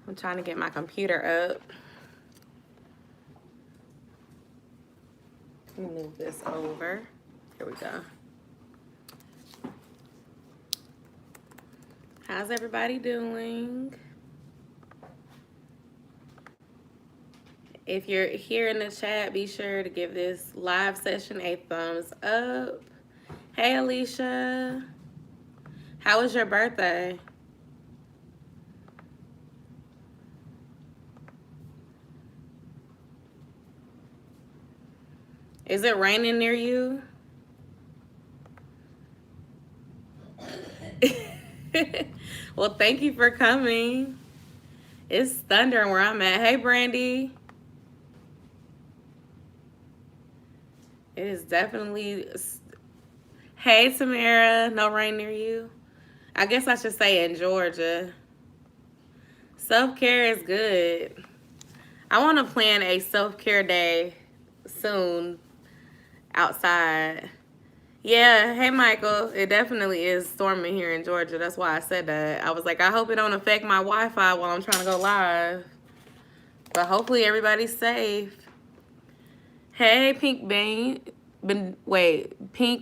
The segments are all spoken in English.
I'm trying to get my computer up. Let me move this over. Here we go. How's everybody doing? If you're here in the chat, be sure to give this live session a thumbs up. Hey, Alicia. How was your birthday? Is it raining near you? Well, thank you for coming. It's thundering where I'm at. Hey, Brandy. It is definitely... Hey, Tamara. No rain near you? I guess I should say in Georgia. Self-care is good. I want to plan a self-care day soon outside. Yeah, hey, Michael. It definitely is storming here in Georgia. That's why I said that. I was like, I hope it don't affect my Wi-Fi while I'm trying to go live. But hopefully everybody's safe. Hey, Pink Pink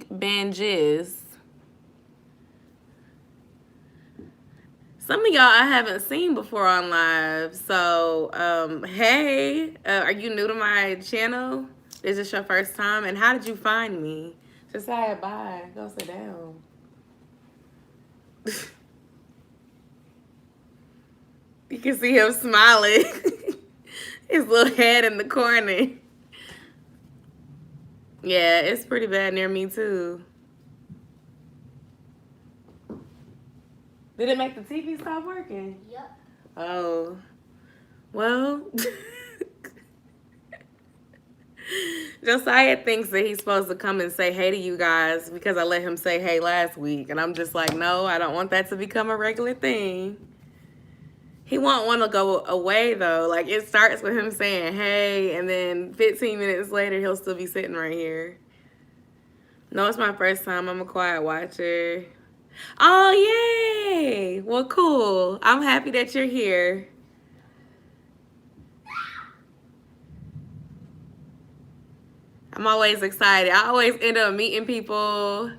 Banjiz. Some of y'all I haven't seen before on live. So, hey, are you new to my channel? Is this your first time? And how did you find me? Josiah, bye. Go sit down. You can see him smiling. His little head in the corner. Yeah, it's pretty bad near me too. Did it make the TV stop working? Yep. Oh. Well, Josiah thinks that he's supposed to come and say hey to you guys because I let him say hey last week. And I'm just like, no, I don't want that to become a regular thing. He won't want to go away, though. Like, it starts with him saying hey, and then 15 minutes later, he'll still be sitting right here. No, it's my first time. I'm a quiet watcher. Oh, yay! Well, cool. I'm happy that you're here. I'm always excited. I always end up meeting people.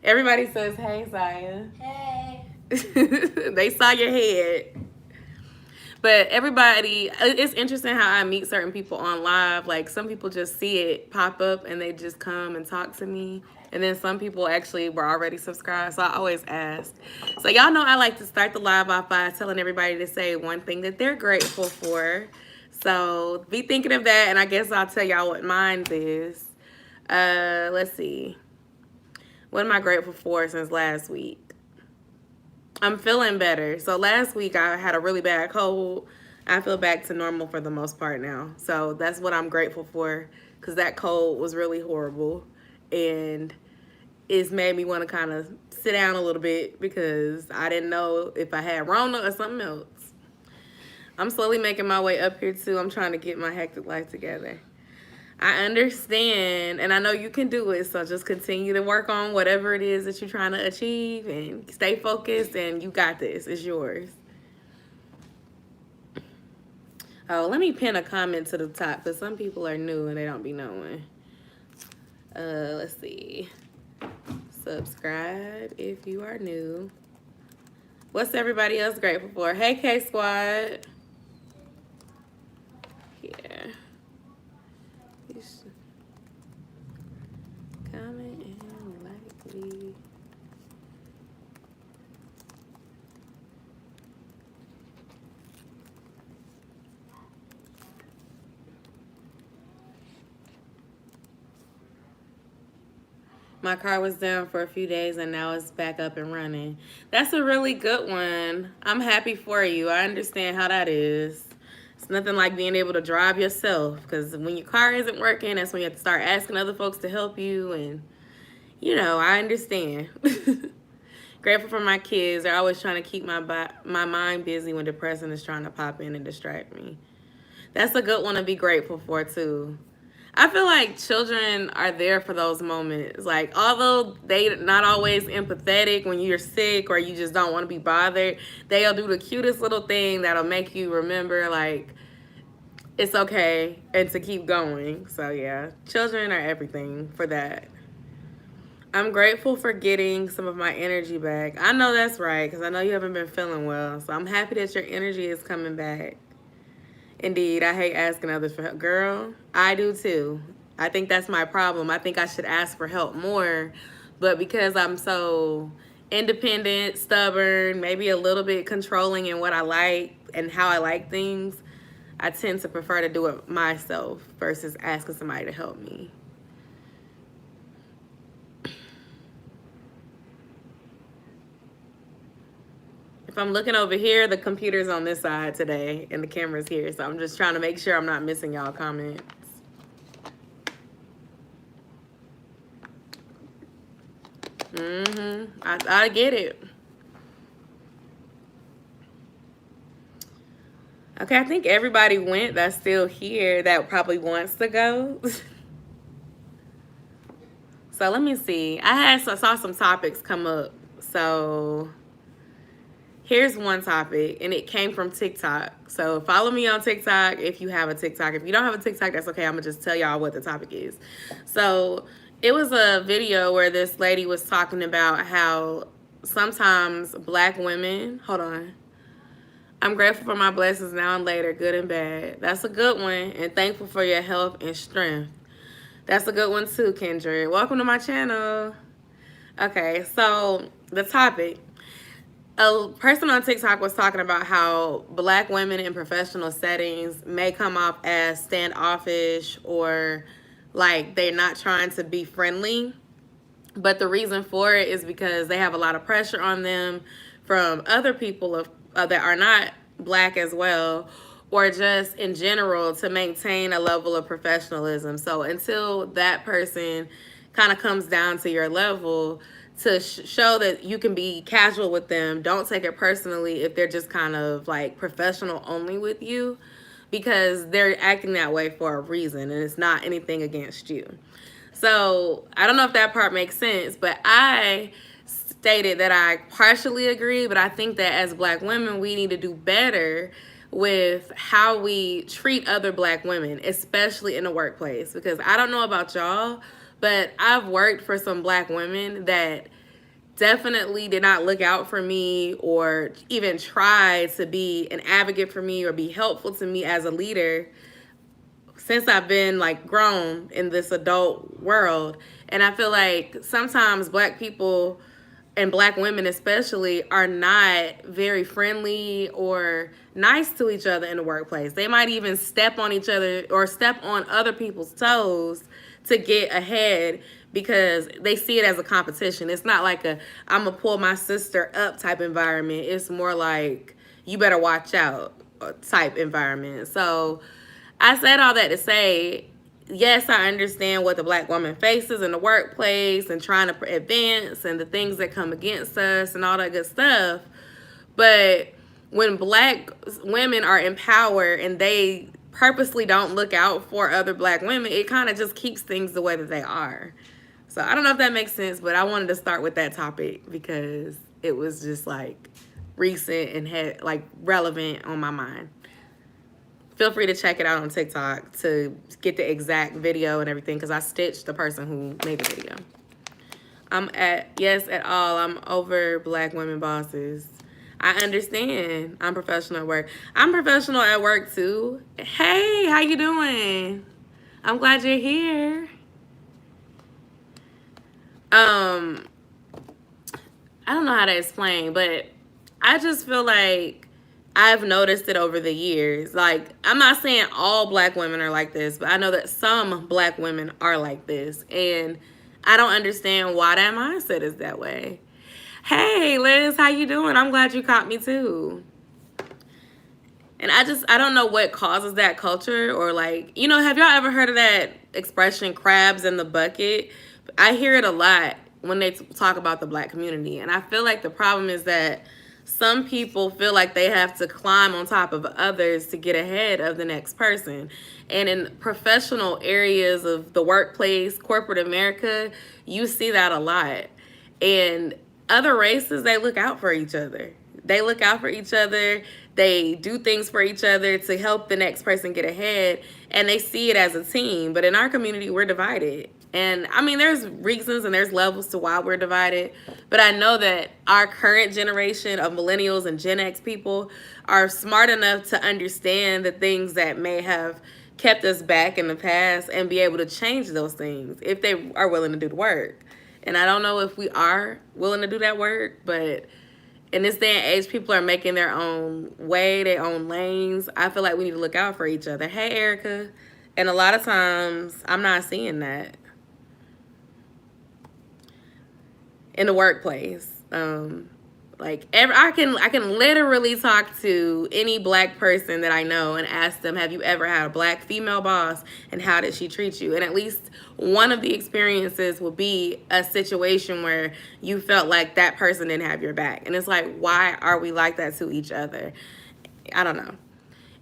Everybody says, hey, Zaya. Hey. They saw your head. But everybody, it's interesting how I meet certain people on live. Like, some people just see it pop up and they just come and talk to me. And then some people actually were already subscribed. So I always ask. So y'all know I like to start the live off by telling everybody to say one thing that they're grateful for. So be thinking of that. And I guess I'll tell y'all what mine is. Let's see. What am I grateful for since last week? I'm feeling better. So last week I had a really bad cold. I feel back to normal for the most part now. So that's what I'm grateful for, because that cold was really horrible. And it's made me want to kind of sit down a little bit because I didn't know if I had Rona or something else. I'm slowly making my way up here too. I'm trying to get my hectic life together. I understand, and I know you can do it, so just continue to work on whatever it is that you're trying to achieve and stay focused, and you got this. It's yours. Oh, let me pin a comment to the top, because some people are new and they don't be knowing. Let's see. Subscribe if you are new. What's everybody else grateful for? Hey, K-Squad. Yeah. Comment and like me. My car was down for a few days and now it's back up and running. That's a really good one. I'm happy for you. I understand how that is. It's nothing like being able to drive yourself, because when your car isn't working, that's when you have to start asking other folks to help you. And, you know, I understand. Grateful for my kids. They're always trying to keep my mind busy when depression is trying to pop in and distract me. That's a good one to be grateful for, too. I feel like children are there for those moments. Like, although they not always empathetic when you're sick or you just don't want to be bothered, they'll do the cutest little thing that'll make you remember, like, it's okay and to keep going. So, yeah, children are everything for that. I'm grateful for getting some of my energy back. I know that's right, because I know you haven't been feeling well. So I'm happy that your energy is coming back. Indeed, I hate asking others for help. Girl, I do too. I think that's my problem. I think I should ask for help more. But because I'm so independent, stubborn, maybe a little bit controlling in what I like and how I like things, I tend to prefer to do it myself versus asking somebody to help me. If I'm looking over here, the computer's on this side today and the camera's here. So I'm just trying to make sure I'm not missing y'all comments. I get it. Okay, I think everybody went that's still here that probably wants to go. So let me see. I saw some topics come up. So here's one topic, and it came from TikTok. So follow me on TikTok if you have a TikTok. If you don't have a TikTok, that's okay. I'm going to just tell y'all what the topic is. So it was a video where this lady was talking about how sometimes black women, hold on. I'm grateful for my blessings now and later, good and bad. That's a good one, and thankful for your health and strength. That's a good one too, Kendra. Welcome to my channel. Okay, so the topic. A person on TikTok was talking about how black women in professional settings may come off as standoffish or like they're not trying to be friendly. But the reason for it is because they have a lot of pressure on them from other people that are not black as well, or just in general to maintain a level of professionalism. So until that person kind of comes down to your level, to show that you can be casual with them, don't take it personally if they're just kind of like professional only with you, because they're acting that way for a reason and it's not anything against you. So I don't know if that part makes sense, but I stated that I partially agree, but I think that as black women, we need to do better with how we treat other black women, especially in the workplace. Because I don't know about y'all, but I've worked for some black women that definitely did not look out for me or even try to be an advocate for me or be helpful to me as a leader since I've been like grown in this adult world. And I feel like sometimes black people and black women especially are not very friendly or nice to each other in the workplace. They might even step on each other or step on other people's toes to get ahead because they see it as a competition. It's not like a I'm gonna pull my sister up type environment. It's more like you better watch out type environment. So I said all that to say, yes, I understand what the black woman faces in the workplace and trying to advance and the things that come against us and all that good stuff. But when black women are in power and they purposely don't look out for other black women, it kind of just keeps things the way that they are. So I don't know if that makes sense, but I wanted to start with that topic because it was just like recent and had like relevant on my mind. Feel free to check it out on TikTok to get the exact video and everything because I stitched the person who made the video. Yes, at all. I'm over black women bosses. I understand. I'm professional at work. I'm professional at work too. Hey, how you doing? I'm glad you're here. I don't know how to explain, but I just feel like I've noticed it over the years. Like, I'm not saying all black women are like this, but I know that some black women are like this. And I don't understand why that mindset is that way. Hey, Liz, how you doing? I'm glad you caught me too. And I don't know what causes that culture or like, you know, have y'all ever heard of that expression, crabs in the bucket? I hear it a lot when they talk about the black community. And I feel like the problem is that some people feel like they have to climb on top of others to get ahead of the next person. And in professional areas of the workplace, corporate America, you see that a lot. And other races, they look out for each other. They look out for each other. They do things for each other to help the next person get ahead, and they see it as a team. But in our community, we're divided. And I mean, there's reasons and there's levels to why we're divided. But I know that our current generation of millennials and Gen X people are smart enough to understand the things that may have kept us back in the past and be able to change those things if they are willing to do the work. And I don't know if we are willing to do that work, but in this day and age, people are making their own way, their own lanes. I feel like we need to look out for each other. Hey, Erica. And a lot of times, I'm not seeing that in the workplace. I can literally talk to any black person that I know and ask them, have you ever had a black female boss, and how did she treat you? And at least one of the experiences will be a situation where you felt like that person didn't have your back. And it's like, why are we like that to each other? I don't know.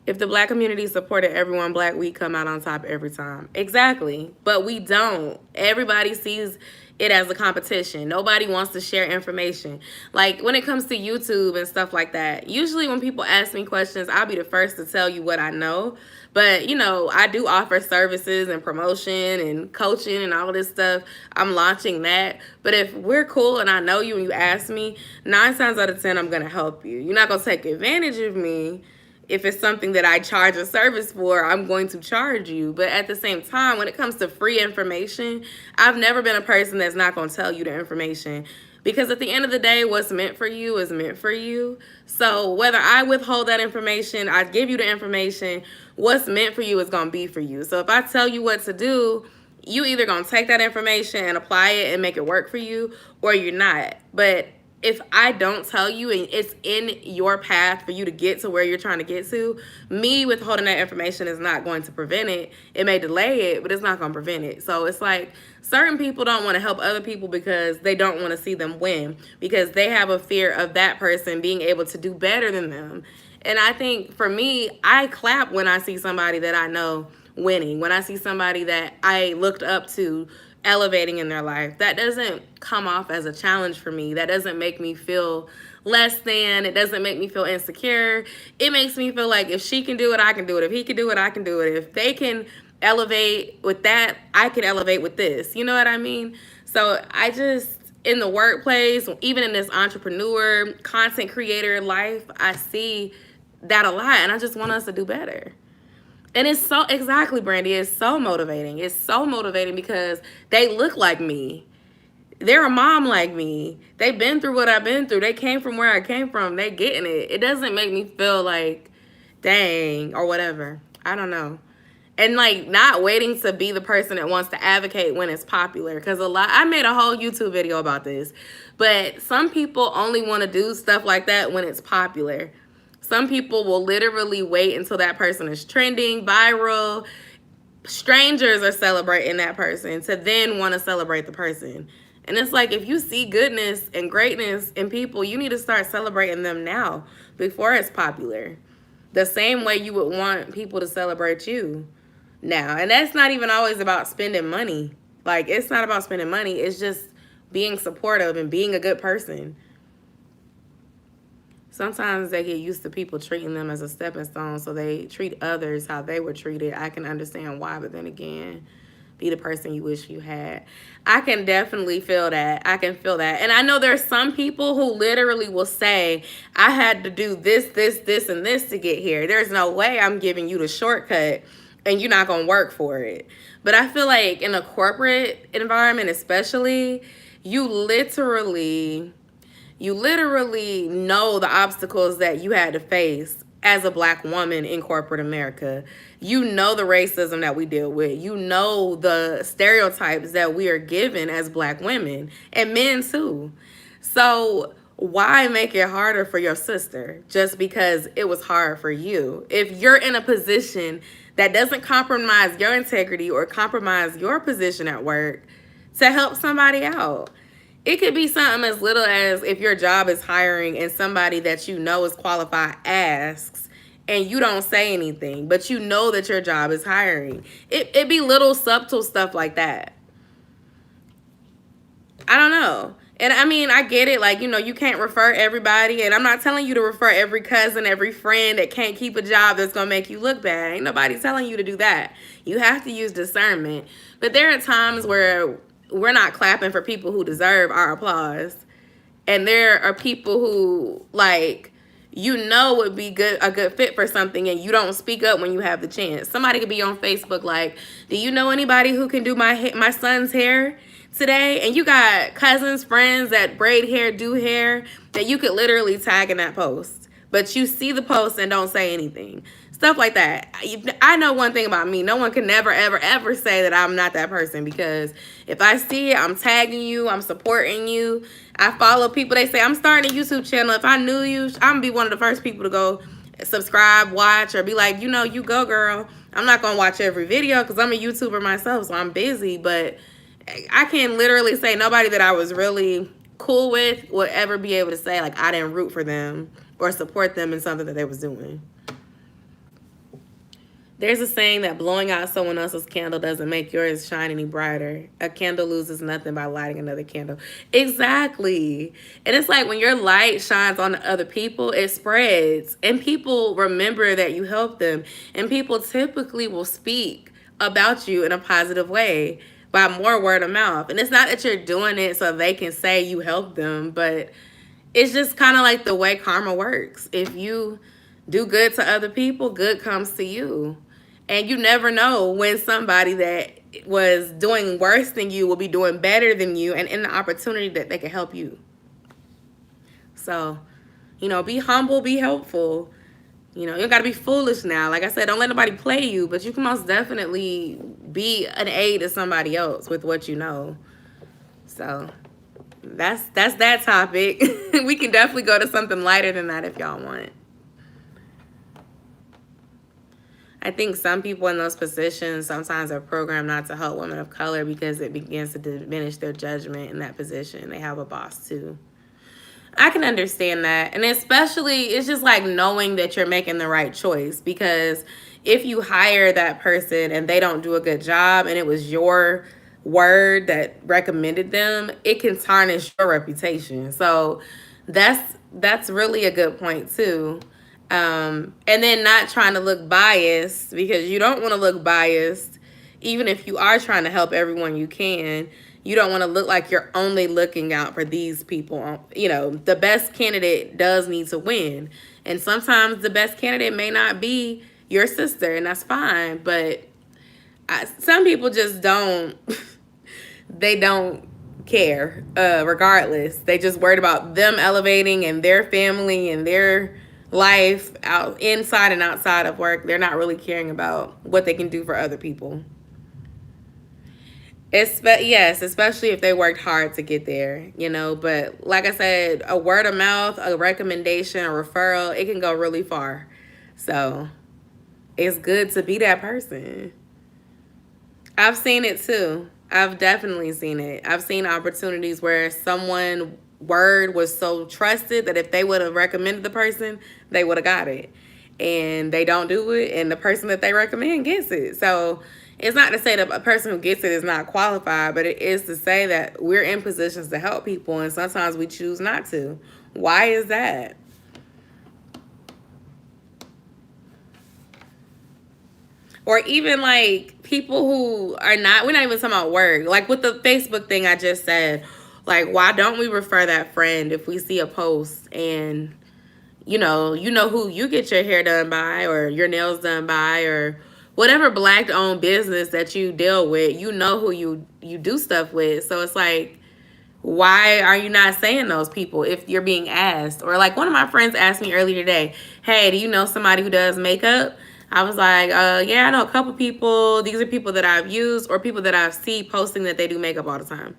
If the black community supported everyone black, we come out on top every time. Exactly. But we don't. Everybody sees it as a competition. Nobody wants to share information. Like when it comes to YouTube and stuff like that, usually when people ask me questions, I'll be the first to tell you what I know. But, you know, I do offer services and promotion and coaching and all of this stuff. I'm launching that. But if we're cool and I know you and you ask me, 9 times out of 10, I'm going to help you. You're not going to take advantage of me. If it's something that I charge a service for, I'm going to charge you. But at the same time, when it comes to free information, I've never been a person that's not going to tell you the information. Because at the end of the day, what's meant for you is meant for you. So whether I withhold that information, I give you the information, what's meant for you is going to be for you. So if I tell you what to do, you either going to take that information and apply it and make it work for you, or you're not. But if I don't tell you and it's in your path for you to get to where you're trying to get to, me withholding that information is not going to prevent it. It may delay it, but it's not going to prevent it. So it's like certain people don't want to help other people because they don't want to see them win, because they have a fear of that person being able to do better than them. And I think for me, I clap when I see somebody that I know winning, when I see somebody that I looked up to elevating in their life. That doesn't come off as a challenge for me. That doesn't make me feel less than. It doesn't make me feel insecure. It makes me feel like if she can do it, I can do it. If he can do it, I can do it. If they can elevate with that, I can elevate with this. You know what I mean? So I just, in the workplace, even in this entrepreneur, content creator life, I see that a lot, and I just want us to do better. And it's so, exactly, Brandy, it's so motivating. It's so motivating because they look like me. They're a mom like me. They've been through what I've been through. They came from where I came from. They getting it. It doesn't make me feel like, dang, or whatever. I don't know. And like not waiting to be the person that wants to advocate when it's popular. Because I made a whole YouTube video about this. But some people only want to do stuff like that when it's popular. Some people will literally wait until that person is trending, viral. Strangers are celebrating that person to then want to celebrate the person. And it's like, if you see goodness and greatness in people, you need to start celebrating them now before it's popular. The same way you would want people to celebrate you now. And that's not even always about spending money. Like, it's not about spending money. It's just being supportive and being a good person. Sometimes they get used to people treating them as a stepping stone, so they treat others how they were treated. I can understand why, but then again, be the person you wish you had. I can definitely feel that. I can feel that. And I know there's some people who literally will say, I had to do this, and this to get here. There's no way I'm giving you the shortcut and you're not going to work for it. But I feel like in a corporate environment especially, you literally know the obstacles that you had to face as a black woman in corporate America. You know the racism that we deal with. You know the stereotypes that we are given as black women, and men too. So why make it harder for your sister just because it was hard for you? If you're in a position that doesn't compromise your integrity or compromise your position at work, to help somebody out. It could be something as little as if your job is hiring and somebody that you know is qualified asks and you don't say anything, but you know that your job is hiring. It be little subtle stuff like that. I don't know. And I mean, I get it. Like, you know, you can't refer everybody. And I'm not telling you to refer every cousin, every friend that can't keep a job that's going to make you look bad. Ain't nobody telling you to do that. You have to use discernment. But there are times where we're not clapping for people who deserve our applause. And there are people who, like, you know would be a good fit for something, and you don't speak up when you have the chance. Somebody could be on Facebook like, do you know anybody who can do my son's hair today? And you got cousins, friends that braid hair, do hair, that you could literally tag in that post. But you see the post and don't say anything. Stuff like that. I know one thing about me. No one can never, ever, ever say that I'm not that person, because if I see it, I'm tagging you, I'm supporting you. I follow people. They say, I'm starting a YouTube channel. If I knew you, I'm going to be one of the first people to go subscribe, watch, or be like, you know, you go, girl. I'm not going to watch every video because I'm a YouTuber myself, so I'm busy. But I can literally say nobody that I was really cool with would ever be able to say, like, I didn't root for them or support them in something that they was doing. There's a saying that blowing out someone else's candle doesn't make yours shine any brighter. A candle loses nothing by lighting another candle. Exactly. And it's like when your light shines on other people, it spreads. And people remember that you helped them. And people typically will speak about you in a positive way by more word of mouth. And it's not that you're doing it so they can say you helped them, but it's just kind of like the way karma works. If you do good to other people, good comes to you. And you never know when somebody that was doing worse than you will be doing better than you, and in the opportunity that they can help you. So, you know, be humble, be helpful. You know, you don't got to be foolish now. Like I said, don't let nobody play you, but you can most definitely be an aid to somebody else with what you know. So that's that topic. We can definitely go to something lighter than that if y'all want. I think some people in those positions sometimes are programmed not to help women of color because it begins to diminish their judgment in that position. They have a boss too. I can understand that. And especially, it's just like knowing that you're making the right choice, because if you hire that person and they don't do a good job and it was your word that recommended them, it can tarnish your reputation. So that's really a good point too. And then not trying to look biased, because you don't want to look biased. Even if you are trying to help everyone you can, you don't want to look like you're only looking out for these people. You know, the best candidate does need to win. And sometimes the best candidate may not be your sister, and that's fine. But some people just don't, they don't care regardless. They just worried about them elevating and their family and their life out inside and outside of work. They're not really caring about what they can do for other people. Yes, especially if they worked hard to get there, you know. But like I said, a word of mouth, a recommendation, a referral, it can go really far. So it's good to be that person. I've seen it too. I've definitely seen it. I've seen opportunities where someone word was so trusted that if they would have recommended the person, they would have got it. And they don't do it, and the person that they recommend gets it. So it's not to say that a person who gets it is not qualified, but it is to say that we're in positions to help people, and sometimes we choose not to. Why is that? Or even like people who are not, we're not even talking about work. Like with the Facebook thing I just said, like, why don't we refer that friend if we see a post and, you know who you get your hair done by or your nails done by or whatever Black-owned business that you deal with, you know who you do stuff with. So it's like, why are you not saying those people if you're being asked? Or like one of my friends asked me earlier today, hey, do you know somebody who does makeup? I was like, yeah, I know a couple people. These are people that I've used or people that I've seen posting that they do makeup all the time.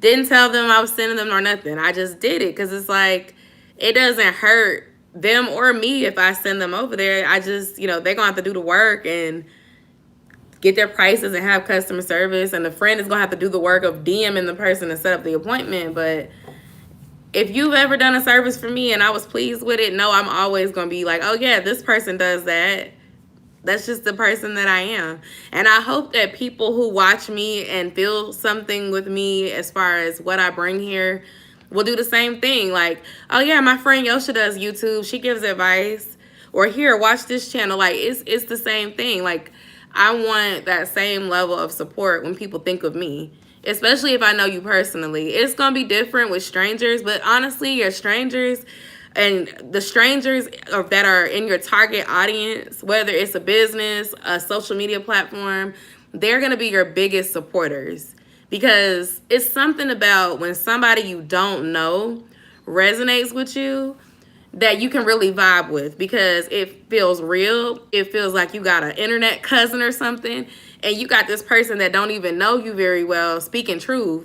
Didn't tell them I was sending them or nothing. I just did it because it's like, it doesn't hurt them or me if I send them over there. I just, they're going to have to do the work and get their prices and have customer service, and the friend is gonna have to do the work of DMing the person to set up the appointment. But if you've ever done a service for me and I was pleased with it, no, I'm always gonna be like, oh yeah, this person does that. That's just the person that I am. And I hope that people who watch me and feel something with me as far as what I bring here will do the same thing. Like, oh yeah, my friend Yosha does YouTube. She gives advice. Or here, watch this channel. Like, it's the same thing. Like, I want that same level of support when people think of me. Especially if I know you personally. It's going to be different with strangers. But honestly, your strangers and the strangers that are in your target audience, whether it's a business, a social media platform, they're going to be your biggest supporters. Because it's something about when somebody you don't know resonates with you that you can really vibe with, because it feels real. It feels like you got an internet cousin or something, and you got this person that don't even know you very well speaking truth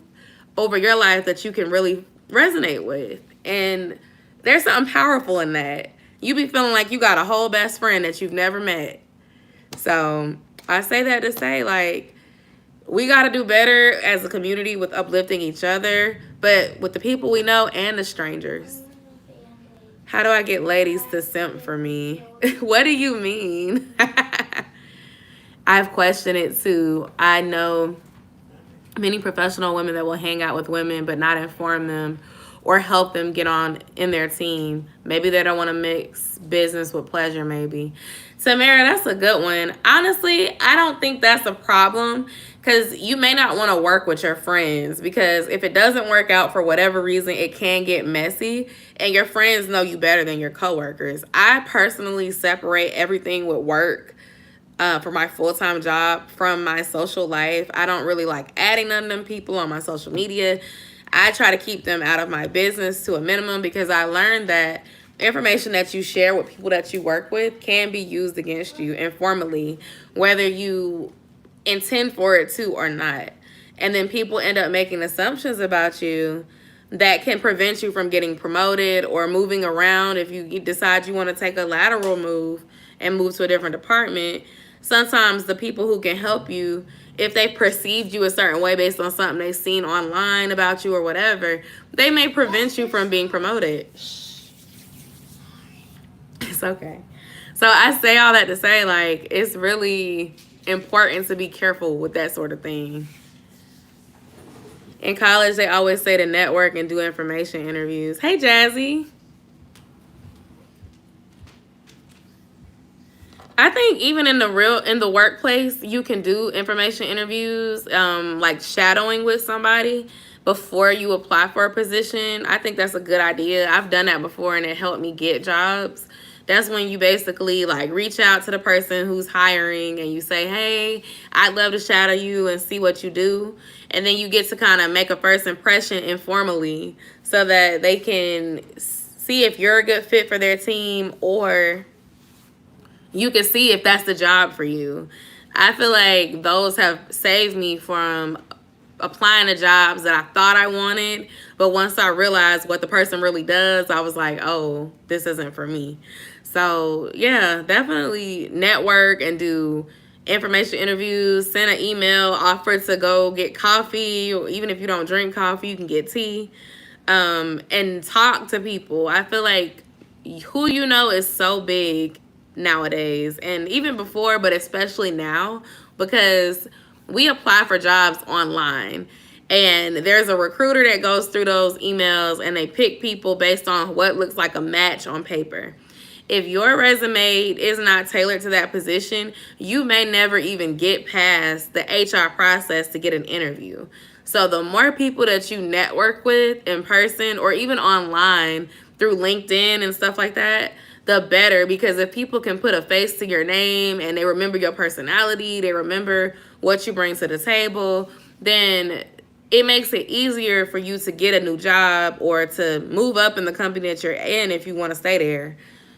over your life that you can really resonate with. And there's something powerful in that. You be feeling like you got a whole best friend that you've never met. So I say that to say, like, we got to do better as a community with uplifting each other, but with the people we know and the strangers. How do I get ladies to simp for me? What do you mean? I've questioned it too. I know many professional women that will hang out with women but not inform them or help them get on in their team. Maybe they don't want to mix business with pleasure, maybe. Tamara, that's a good one. Honestly, I don't think that's a problem, because you may not want to work with your friends, because if it doesn't work out for whatever reason, it can get messy, and your friends know you better than your coworkers. I personally separate everything with work for my full-time job from my social life. I don't really like adding none of them people on my social media. I try to keep them out of my business to a minimum, because I learned that information that you share with people that you work with can be used against you informally, whether you intend for it to or not. And then people end up making assumptions about you that can prevent you from getting promoted or moving around. If you decide you want to take a lateral move and move to a different department, sometimes the people who can help you, if they perceived you a certain way based on something they've seen online about you or whatever, they may prevent you from being promoted. It's okay. So I say all that to say, like, it's really important to be careful with that sort of thing. In college, they always say to network and do information interviews. Hey, Jazzy. I think even in the workplace, you can do information interviews, like shadowing with somebody before you apply for a position. I think that's a good idea. I've done that before, and it helped me get jobs. That's when you basically like reach out to the person who's hiring and you say, hey, I'd love to shadow you and see what you do. And then you get to kind of make a first impression informally so that they can see if you're a good fit for their team, or you can see if that's the job for you. I feel like those have saved me from applying to jobs that I thought I wanted, but once I realized what the person really does, I was like, oh, this isn't for me. So yeah, definitely network and do information interviews, send an email, offer to go get coffee, or even if you don't drink coffee, you can get tea, and talk to people. I feel like who you know is so big nowadays, and even before, but especially now, because we apply for jobs online, and there's a recruiter that goes through those emails and they pick people based on what looks like a match on paper. If your resume is not tailored to that position, you may never even get past the HR process to get an interview. So the more people that you network with in person or even online through LinkedIn and stuff like that, the better, because if people can put a face to your name and they remember your personality, they remember what you bring to the table, then it makes it easier for you to get a new job or to move up in the company that you're in if you want to stay there.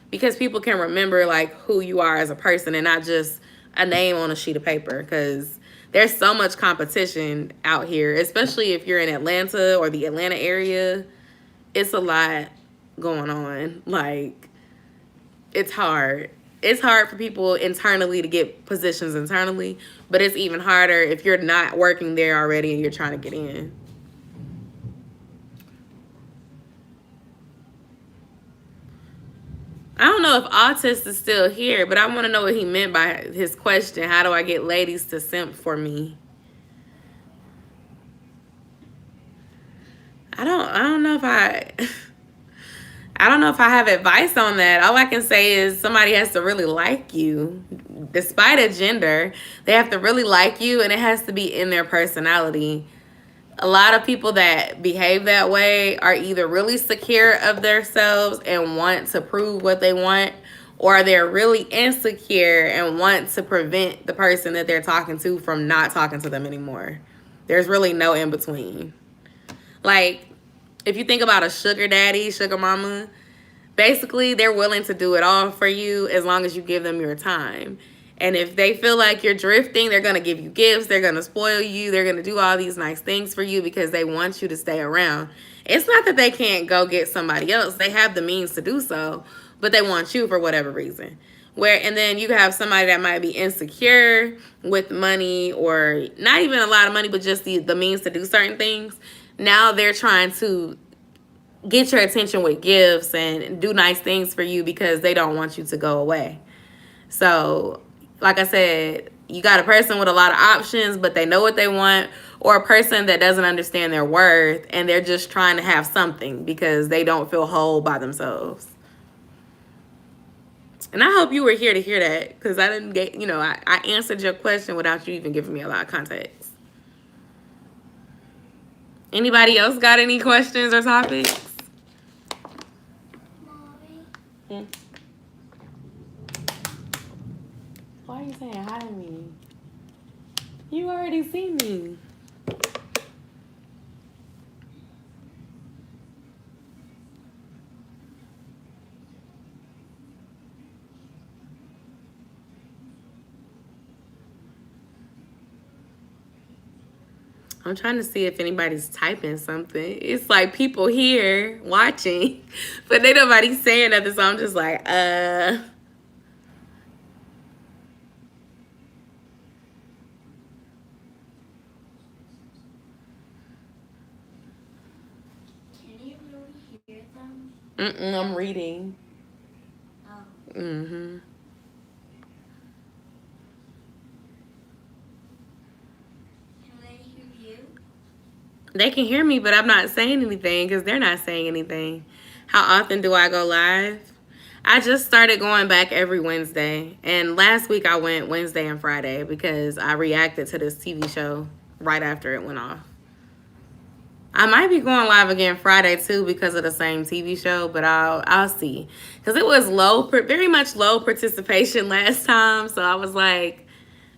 Because people can remember like who you are as a person and not just a name on a sheet of paper, because there's so much competition out here, especially if you're in Atlanta or the Atlanta area. It's a lot going on. Like, it's hard. it's hard for people internally to get positions internally, but it's even harder if you're not working there already and you're trying to get in. I don't know if Autist is still here, but I want to know what he meant by his question. How do I get ladies to simp for me? I don't know if I don't know if I have advice on that. All I can say is somebody has to really like you. Despite a gender, they have to really like you, and it has to be in their personality. A lot of people that behave that way are either really secure of themselves and want to prove what they want, or they're really insecure and want to prevent the person that they're talking to from not talking to them anymore. There's really no in between. Like, if you think about a sugar daddy, sugar mama, basically they're willing to do it all for you as long as you give them your time. And if they feel like you're drifting, they're going to give you gifts, they're going to spoil you, they're going to do all these nice things for you because they want you to stay around. It's not that they can't go get somebody else. They have the means to do so, but they want you for whatever reason. And then you have somebody that might be insecure with money, or not even a lot of money, but just the means to do certain things. Now they're trying to get your attention with gifts and do nice things for you because they don't want you to go away. So, like I said, you got a person with a lot of options, but they know what they want, or a person that doesn't understand their worth and they're just trying to have something because they don't feel whole by themselves. And I hope you were here to hear that, because I didn't get, I answered your question without you even giving me a lot of context. Anybody else got any questions or topics? Mommy. Why are you saying hi to me? You already see me. I'm trying to see if anybody's typing something. It's like people here watching, but they nobody saying nothing, so I'm just like, I'm reading. Oh. Mm-hmm. Can they hear you? They can hear me, but I'm not saying anything because they're not saying anything. How often do I go live? I just started going back every Wednesday. And last week I went Wednesday and Friday because I reacted to this TV show right after it went off. I might be going live again Friday too because of the same TV show, but I'll see. Because it was very much low participation last time, so I was like,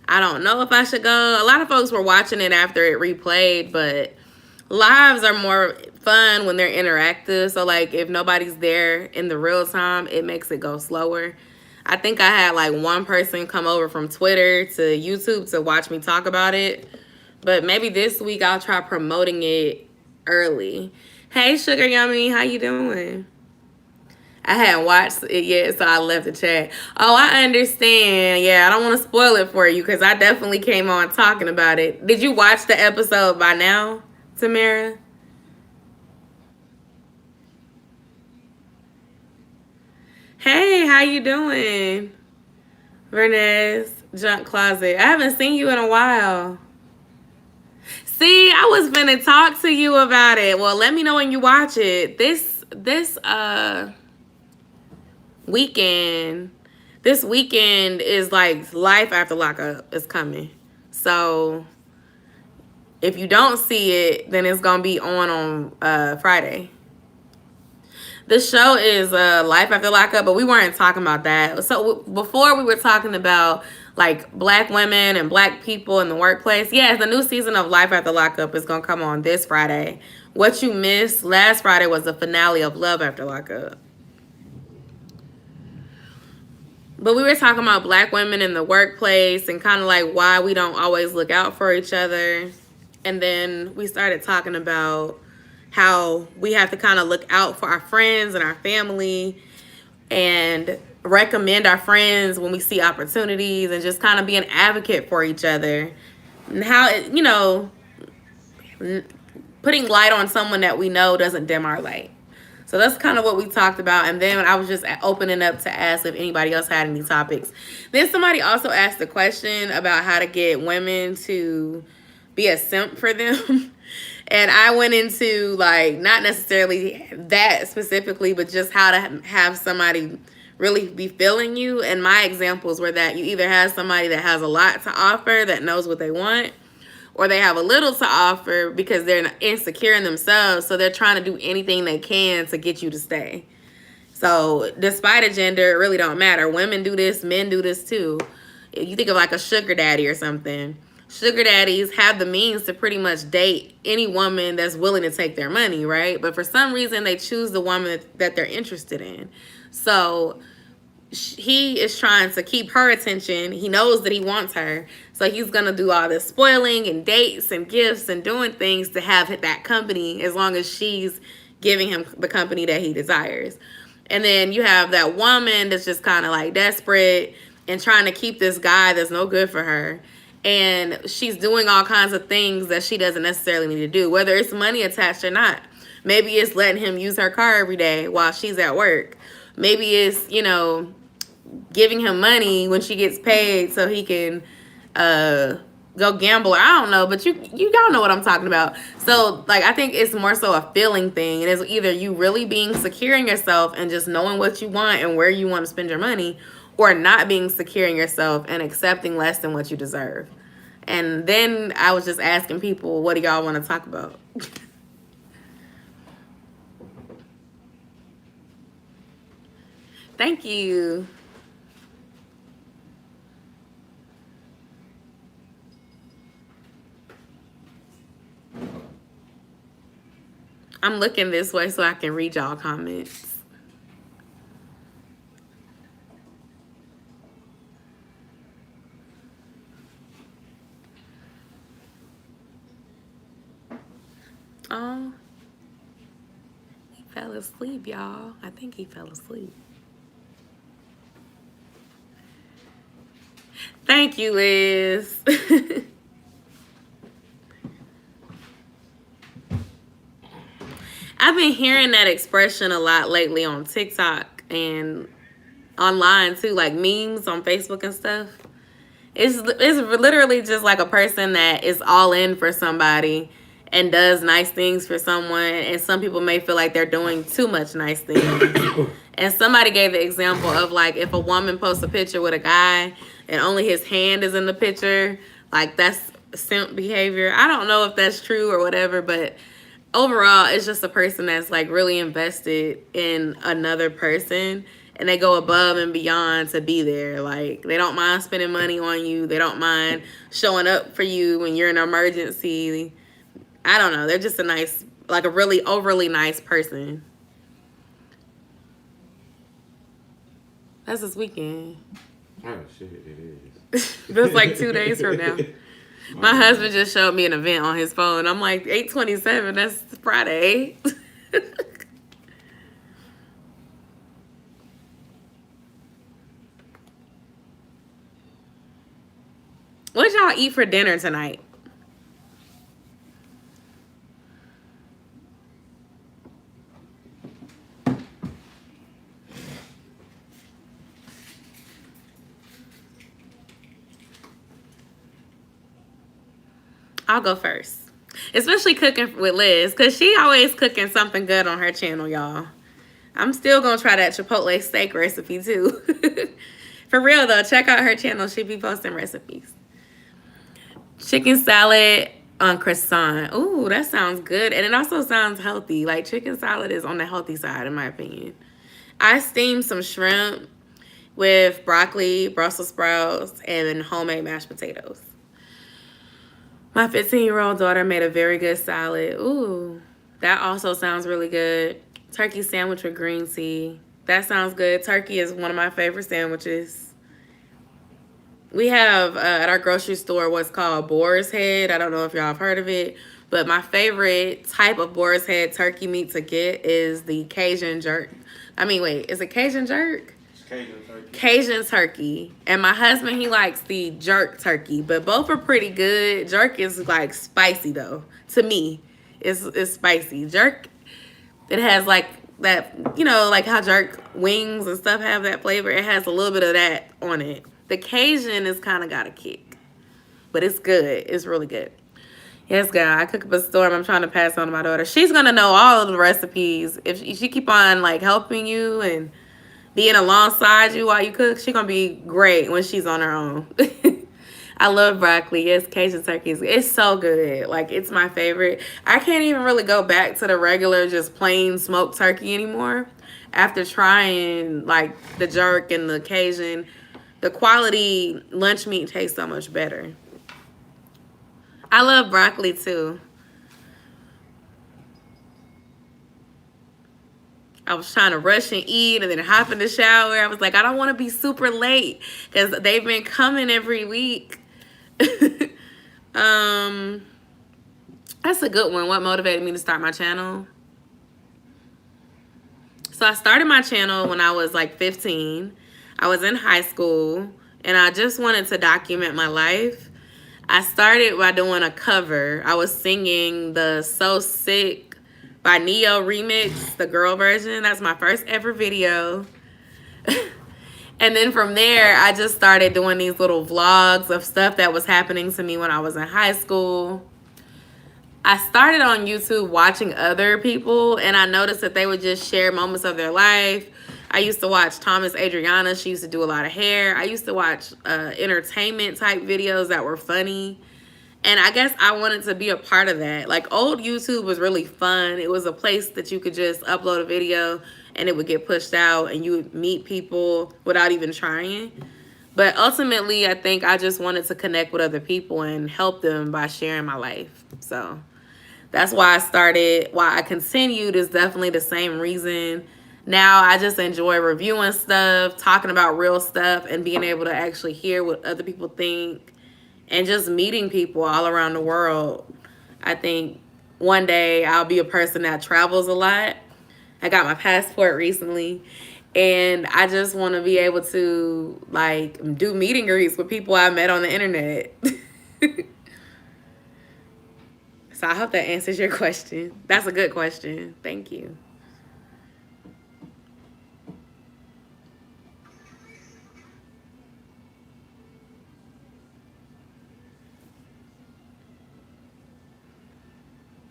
I don't know if I should go. A lot of folks were watching it after it replayed, but lives are more fun when they're interactive. So like if nobody's there in the real time, it makes it go slower. I think I had like one person come over from Twitter to YouTube to watch me talk about it. But maybe this week I'll try promoting it early. Hey, Sugar Yummy, how you doing? I hadn't watched it yet, so I left the chat. Oh, I understand. Yeah, I don't want to spoil it for you because I definitely came on talking about it. Did you watch the episode by now, Tamara? Hey, how you doing? Vernez, Junk Closet. I haven't seen you in a while. See, I was finna talk to you about it. Well, let me know when you watch it. This weekend is like Life After Lockup is coming. So if you don't see it, then it's gonna be on Friday. The show is Life After Lockup, but we weren't talking about that. So before we were talking about like black women and black people in the workplace. Yes, the new season of Life After Lockup is going to come on this Friday. What you missed last Friday was the finale of Love After Lockup. But we were talking about black women in the workplace and kind of like why we don't always look out for each other. And then we started talking about how we have to kind of look out for our friends and our family. and recommend our friends when we see opportunities, and just kind of be an advocate for each other. And how, putting light on someone that we know doesn't dim our light. So that's kind of what we talked about. And then I was just opening up to ask if anybody else had any topics. Then somebody also asked a question about how to get women to be a simp for them. And I went into, like, not necessarily that specifically, but just how to have somebody really be feeling you. And my examples were that you either have somebody that has a lot to offer, that knows what they want, or they have a little to offer because they're insecure in themselves, so they're trying to do anything they can to get you to stay. So despite a gender, it really don't matter. Women do this, men do this too. If you think of like a sugar daddy or something, sugar daddies have the means to pretty much date any woman that's willing to take their money, right? But for some reason, they choose the woman that they're interested in. So he is trying to keep her attention. He knows that he wants her. So he's going to do all this spoiling and dates and gifts and doing things to have that company, as long as she's giving him the company that he desires. And then you have that woman that's just kind of like desperate and trying to keep this guy that's no good for her. And she's doing all kinds of things that she doesn't necessarily need to do, whether it's money attached or not. Maybe it's letting him use her car every day while she's at work. Maybe it's, giving him money when she gets paid so he can go gamble. I don't know, but you y'all know what I'm talking about. So, like, I think it's more so a feeling thing. And it's either you really being secure in yourself and just knowing what you want and where you want to spend your money, or not being secure in yourself and accepting less than what you deserve. And then I was just asking people, what do y'all want to talk about? Thank you. I'm looking this way so I can read y'all comments. Oh, he fell asleep, y'all. I think he fell asleep. Thank you, Liz. I've been hearing that expression a lot lately on TikTok and online too, like memes on Facebook and stuff. It's literally just like a person that is all in for somebody and does nice things for someone, and some people may feel like they're doing too much nice things. And somebody gave the example of, like, if a woman posts a picture with a guy and only his hand is in the picture, like, that's simp behavior. I don't know if that's true or whatever, but overall, it's just a person that's, like, really invested in another person, and they go above and beyond to be there. Like, they don't mind spending money on you. They don't mind showing up for you when you're in an emergency. I don't know. They're just a nice, like, a really overly nice person. That's this weekend. Oh, shit, it is. That's like 2 days from now. My husband just showed me an event on his phone. I'm like, 8/27, that's Friday. What y'all eat for dinner tonight? I'll go first. Especially cooking with Liz, because she always cooking something good on her channel, y'all. I'm still going to try that Chipotle steak recipe, too. For real, though, check out her channel. She be posting recipes. Chicken salad on croissant. Ooh, that sounds good. And it also sounds healthy. Like, chicken salad is on the healthy side, in my opinion. I steamed some shrimp with broccoli, Brussels sprouts, and homemade mashed potatoes. My 15-year-old daughter made a very good salad. Ooh, that also sounds really good. Turkey sandwich with green tea. That sounds good. Turkey is one of my favorite sandwiches. We have at our grocery store what's called boar's head. I don't know if y'all have heard of it, But my favorite type of boar's head turkey meat to get is the Cajun jerk. I mean, wait, is it Cajun jerk? It's Cajun turkey. Cajun turkey. And my husband, he likes the jerk turkey, but both are pretty good. Jerk is like spicy though. To me, it's spicy. Jerk, it has like that, you know, like how jerk wings and stuff have that flavor. It has a little bit of that on it. The Cajun is kind of got a kick, but it's good. It's really good. Yes, girl. I cook up a storm. I'm trying to pass on to my daughter. She's gonna know all of the recipes. If she keep on like helping you and being alongside you while you cook, she's gonna be great when she's on her own. I love broccoli. Yes, Cajun turkey it's so good. Like, it's my favorite. I can't even really go back to the regular, just plain smoked turkey anymore. After trying like the jerk and the Cajun, the quality lunch meat tastes so much better. I love broccoli too. I was trying to rush and eat and then hop in the shower. I was like, I don't want to be super late because they've been coming every week. That's a good one. What motivated me to start my channel? So I started my channel when I was like 15. I was in high school and I just wanted to document my life. I started by doing a cover. I was singing the So Sick by Neo remix, the girl version. That's my first ever video. And then from there, I just started doing these little vlogs of stuff that was happening to me when I was in high school. I started on YouTube watching other people, and I noticed that they would just share moments of their life. I used to watch Thomas Adriana. She used to do a lot of hair. I used to watch entertainment type videos that were funny. And I guess I wanted to be a part of that. Like, old YouTube was really fun. It was a place that you could just upload a video and it would get pushed out and you would meet people without even trying. But ultimately, I think I just wanted to connect with other people and help them by sharing my life. So that's why I started. Why I continued is definitely the same reason. Now I just enjoy reviewing stuff, talking about real stuff, and being able to actually hear what other people think and just meeting people all around the world. I think one day I'll be a person that travels a lot. I got my passport recently, and I just want to be able to like do meet and greets with people I met on the internet. So I hope that answers your question. That's a good question. Thank you.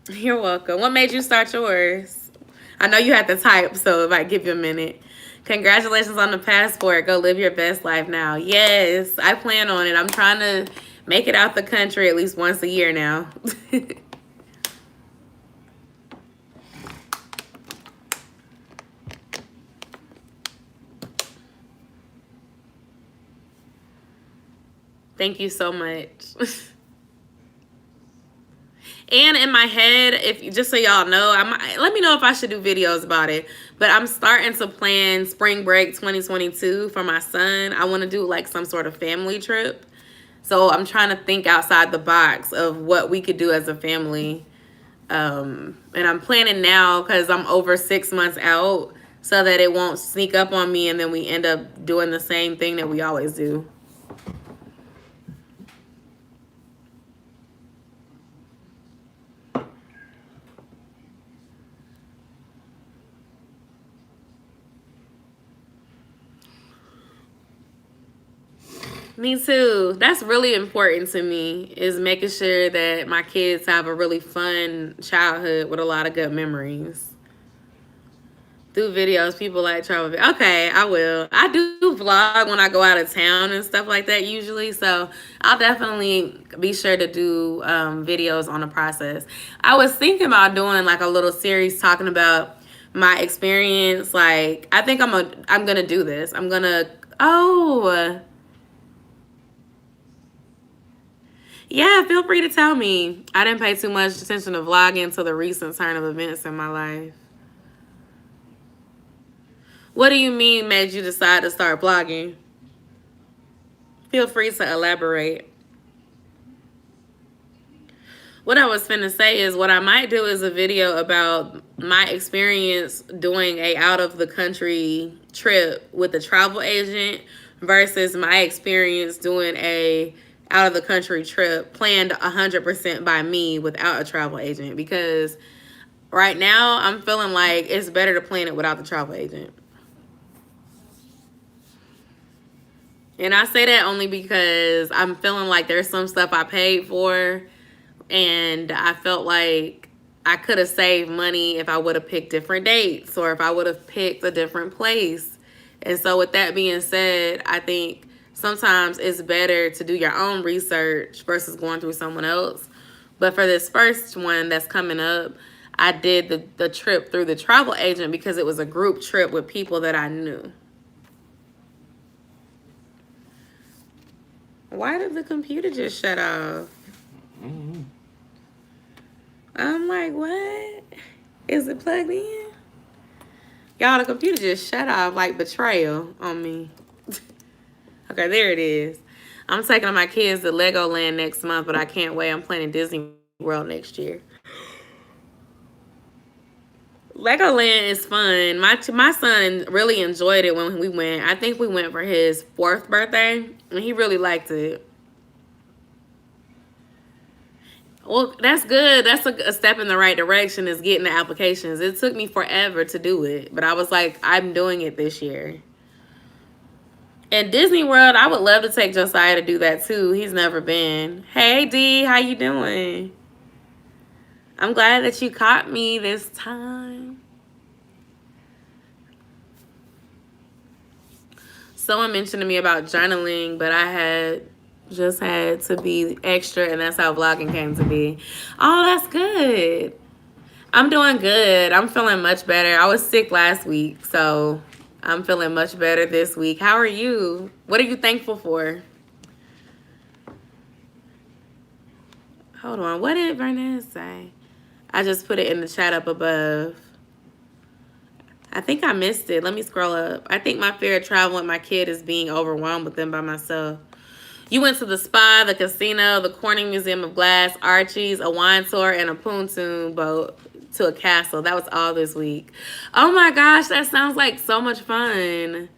You're welcome. What made you start yours? I know you had to type, so it might give you a minute. Congratulations on the passport. Go live your best life now. Yes, I plan on it. I'm trying to make it out the country at least once a year now. Thank you so much. And in my head, if just so y'all know, let me know if I should do videos about it. But I'm starting to plan spring break 2022 for my son. I want to do like some sort of family trip. So I'm trying to think outside the box of what we could do as a family. And I'm planning now because I'm over 6 months out so that it won't sneak up on me and then we end up doing the same thing that we always do. Me too. That's really important to me, is making sure that my kids have a really fun childhood with a lot of good memories. Do videos, people like travel. Okay, I will. I do vlog when I go out of town and stuff like that usually, so I'll definitely be sure to do videos on the process. I was thinking about doing like a little series talking about my experience. Like, I think I'm gonna do this. Yeah, feel free to tell me. I didn't pay too much attention to vlogging until the recent turn of events in my life. What do you mean made you decide to start vlogging? Feel free to elaborate. What I was finna say is what I might do is a video about my experience doing a out of the country trip with a travel agent versus my experience doing a out of the country trip planned 100% by me without a travel agent, because right now I'm feeling like it's better to plan it without the travel agent. And I say that only because I'm feeling like there's some stuff I paid for and I felt like I could have saved money if I would have picked different dates or if I would have picked a different place. And so with that being said, I think sometimes it's better to do your own research versus going through someone else. But for this first one that's coming up, I did the trip through the travel agent because it was a group trip with people that I knew. Why did the computer just shut off? Mm-hmm. I'm like, what? Is it plugged in? Y'all, the computer just shut off like betrayal on me. Okay, there it is. I'm taking my kids to Legoland next month, but I can't wait. I'm planning Disney World next year. Legoland is fun. My son really enjoyed it when we went. I think we went for his 4th birthday, and he really liked it. Well, that's good. That's a step in the right direction, is getting the applications. It took me forever to do it, but I was like, I'm doing it this year. And Disney World, I would love to take Josiah to do that too. He's never been. Hey, D, how you doing? I'm glad that you caught me this time. Someone mentioned to me about journaling, but I just had to be extra, and that's how vlogging came to be. Oh, that's good. I'm doing good. I'm feeling much better. I was sick last week, so I'm feeling much better this week. How are you? What are you thankful for? Hold on. What did Vernez say? I just put it in the chat up above. I think I missed it. Let me scroll up. I think my fear of traveling with my kid is being overwhelmed with them by myself. You went to the spa, the casino, the Corning Museum of Glass, Archie's, a wine tour, and a pontoon boat to a castle. That was all this week. Oh my gosh, that sounds like so much fun.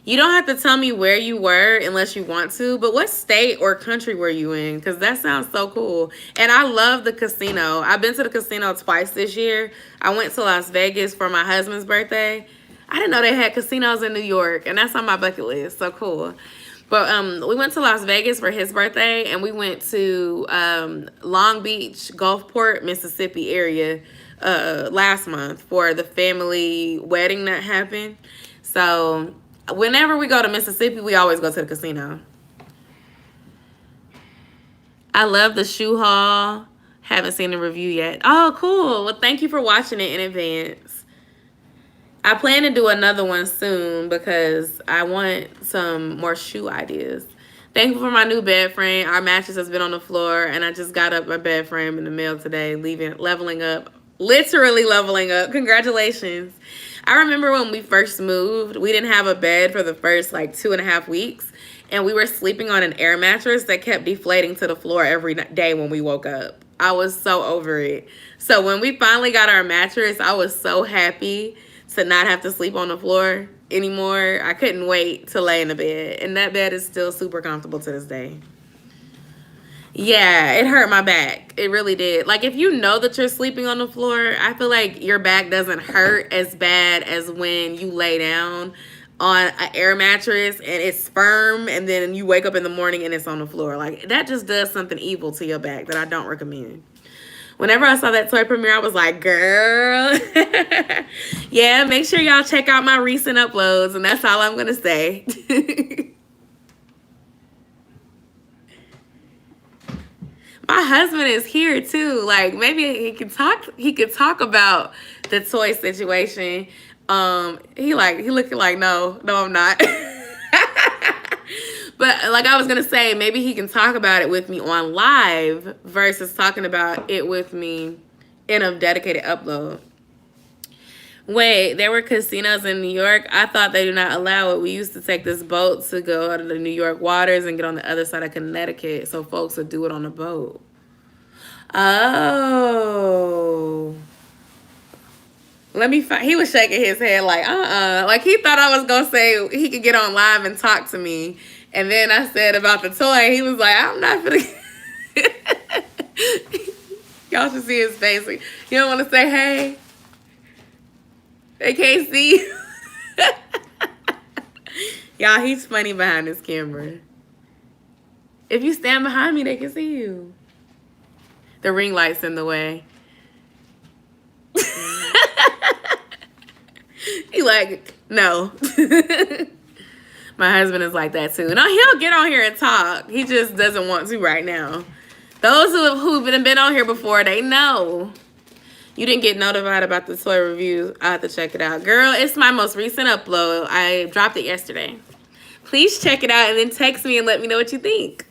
You don't have to tell me where you were unless you want to, but what state or country were you in? Because that sounds so cool. And I love the casino. I've been to the casino twice this year. I went to Las Vegas for my husband's birthday. I didn't know they had casinos in New York, and that's on my bucket list. So cool. But we went to Las Vegas for his birthday, and we went to Long Beach, Gulfport, Mississippi area last month for the family wedding that happened. So whenever we go to Mississippi, we always go to the casino. I love the shoe haul. Haven't seen the review yet. Oh, cool. Well, thank you for watching it in advance. I plan to do another one soon because I want some more shoe ideas. Thankful for my new bed frame. Our mattress has been on the floor, and I just got up my bed frame in the mail today, leveling up. Literally leveling up. Congratulations. I remember when we first moved, we didn't have a bed for the first like 2.5 weeks, and we were sleeping on an air mattress that kept deflating to the floor every day when we woke up. I was so over it. So when we finally got our mattress, I was so happy to not have to sleep on the floor anymore. I couldn't wait to lay in the bed, and that bed is still super comfortable to this day. Yeah, it hurt my back. It really did. Like, if you know that you're sleeping on the floor, I feel like your back doesn't hurt as bad as when you lay down on an air mattress and it's firm, and then you wake up in the morning and it's on the floor. Like, that just does something evil to your back that I don't recommend. Whenever I saw that toy premiere, I was like, girl. Yeah, make sure y'all check out my recent uploads, and that's all I'm going to say. My husband is here too. Like, maybe he could talk about the toy situation. He looking like, no, I'm not. But like I was gonna say, maybe he can talk about it with me on live versus talking about it with me in a dedicated upload. Wait, there were casinos in New York? I thought they do not allow it. We used to take this boat to go out of the New York waters and get on the other side of Connecticut, so folks would do it on the boat. Oh. Let me find. He was shaking his head like, like he thought I was gonna say he could get on live and talk to me. And then I said about the toy. He was like, I'm not gonna. Y'all should see his face. You don't want to say hey? They can't see you. Y'all, he's funny behind this camera. If you stand behind me, they can see you. The ring light's in the way. He like, no. My husband is like that too. No, he'll get on here and talk. He just doesn't want to right now. Those who've been on here before, they know. You didn't get notified about the toy review. I have to check it out. Girl, it's my most recent upload. I dropped it yesterday. Please check it out and then text me and let me know what you think.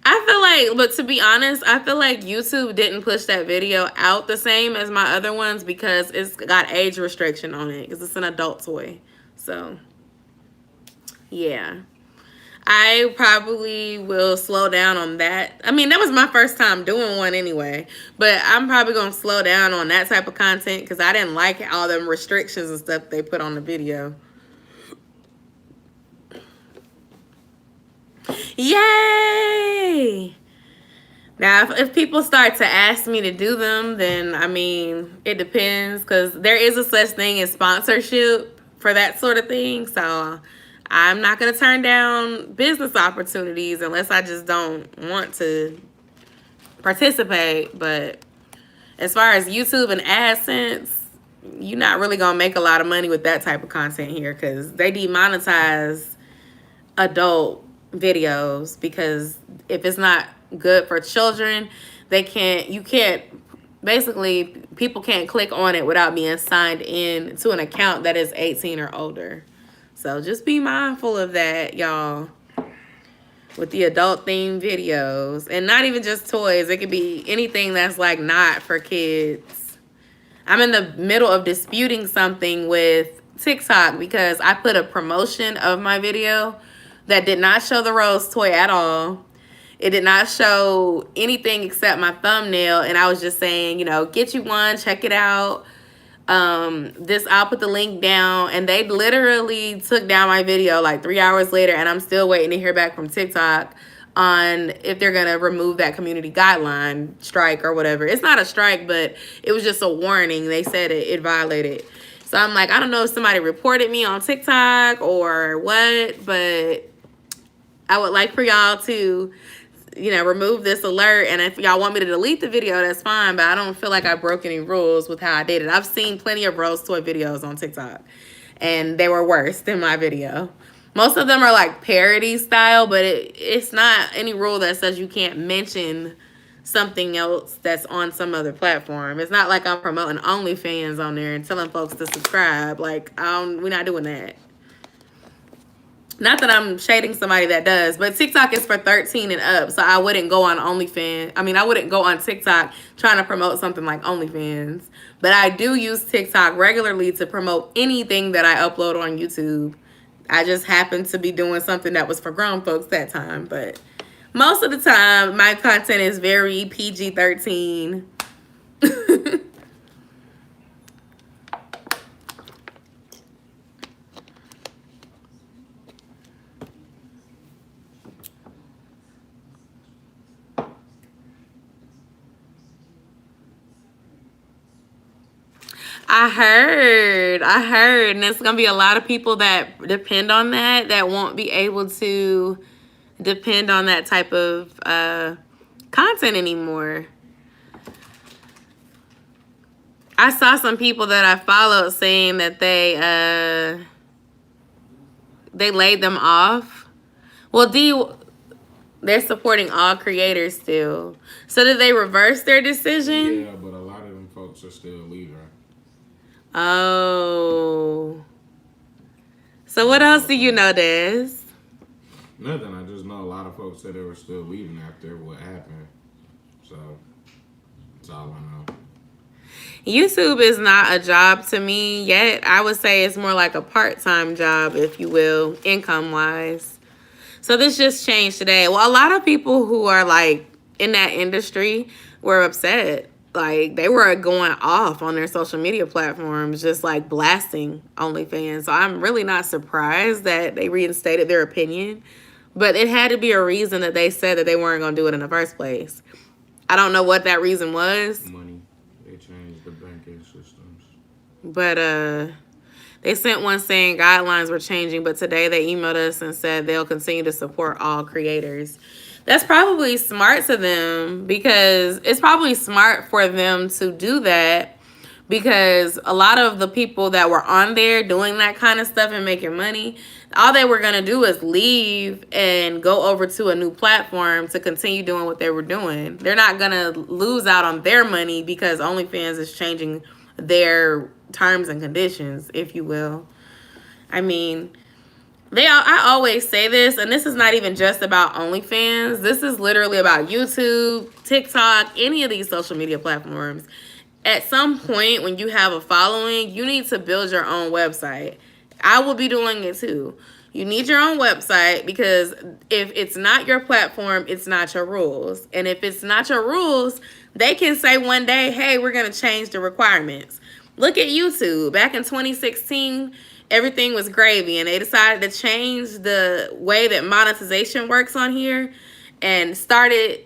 I feel like, but to be honest, I feel like YouTube didn't push that video out the same as my other ones because it's got age restriction on it because it's an adult toy. So, yeah. I probably will slow down on that. I mean, that was my first time doing one anyway. But I'm probably going to slow down on that type of content because I didn't like all them restrictions and stuff they put on the video. Yay! Now, if people start to ask me to do them, then, I mean, it depends. Because there is a such thing as sponsorship for that sort of thing. So, I'm not going to turn down business opportunities unless I just don't want to participate. But as far as YouTube and AdSense, you're not really going to make a lot of money with that type of content here because they demonetize adult videos because if it's not good for children, basically people can't click on it without being signed in to an account that is 18 or older. So just be mindful of that, y'all, with the adult themed videos. And not even just toys. It could be anything that's like not for kids. I'm in the middle of disputing something with TikTok because I put a promotion of my video that did not show the Rose toy at all. It did not show anything except my thumbnail. And I was just saying, you know, get you one, check it out. I'll put the link down, and they literally took down my video like 3 hours later, and I'm still waiting to hear back from TikTok on if they're gonna remove that community guideline strike or whatever. It's not a strike, but it was just a warning. They said it violated. So I'm like, I don't know if somebody reported me on TikTok or what, but I would like for y'all to, you know, remove this alert. And if y'all want me to delete the video, that's fine. But I don't feel like I broke any rules with how I did it. I've seen plenty of Rose toy videos on TikTok, and they were worse than my video. Most of them are like parody style, but it's not any rule that says you can't mention something else that's on some other platform. It's not like I'm promoting OnlyFans on there and telling folks to subscribe. Like, we're not doing that. Not that I'm shading somebody that does, but TikTok is for 13 and up, so I wouldn't go on OnlyFans. I mean, I wouldn't go on TikTok trying to promote something like OnlyFans. But I do use TikTok regularly to promote anything that I upload on YouTube. I just happened to be doing something that was for grown folks that time. But most of the time, my content is very PG-13. I heard, and there's going to be a lot of people that depend on that won't be able to depend on that type of content anymore. I saw some people that I followed saying that they laid them off. Well, they're supporting all creators still. So did they reverse their decision? Yeah, but a lot of them folks are still leaving. Oh. So what else do you know, Des? Nothing. I just know a lot of folks said they were still leaving after what happened. So that's all I know. YouTube is not a job to me yet. I would say it's more like a part-time job, if you will, income-wise. So this just changed today. Well, a lot of people who are like in that industry were upset. Like they were going off on their social media platforms, just like blasting OnlyFans. So I'm really not surprised that they reinstated their opinion. But it had to be a reason that they said that they weren't going to do it in the first place. I don't know what that reason was. Money. They changed the banking systems. But they sent one saying guidelines were changing, but today they emailed us and said they'll continue to support all creators. That's probably smart to them, because it's probably smart for them to do that, because a lot of the people that were on there doing that kind of stuff and making money, all they were going to do is leave and go over to a new platform to continue doing what they were doing. They're not going to lose out on their money because OnlyFans is changing their terms and conditions, if you will. I mean, I always say this, and this is not even just about OnlyFans. This is literally about YouTube, TikTok, any of these social media platforms. At some point, when you have a following, you need to build your own website. I will be doing it too. You need your own website, because if it's not your platform, it's not your rules. And if it's not your rules, they can say one day, hey, we're going to change the requirements. Look at YouTube. Back in 2016, everything was gravy, and they decided to change the way that monetization works on here and started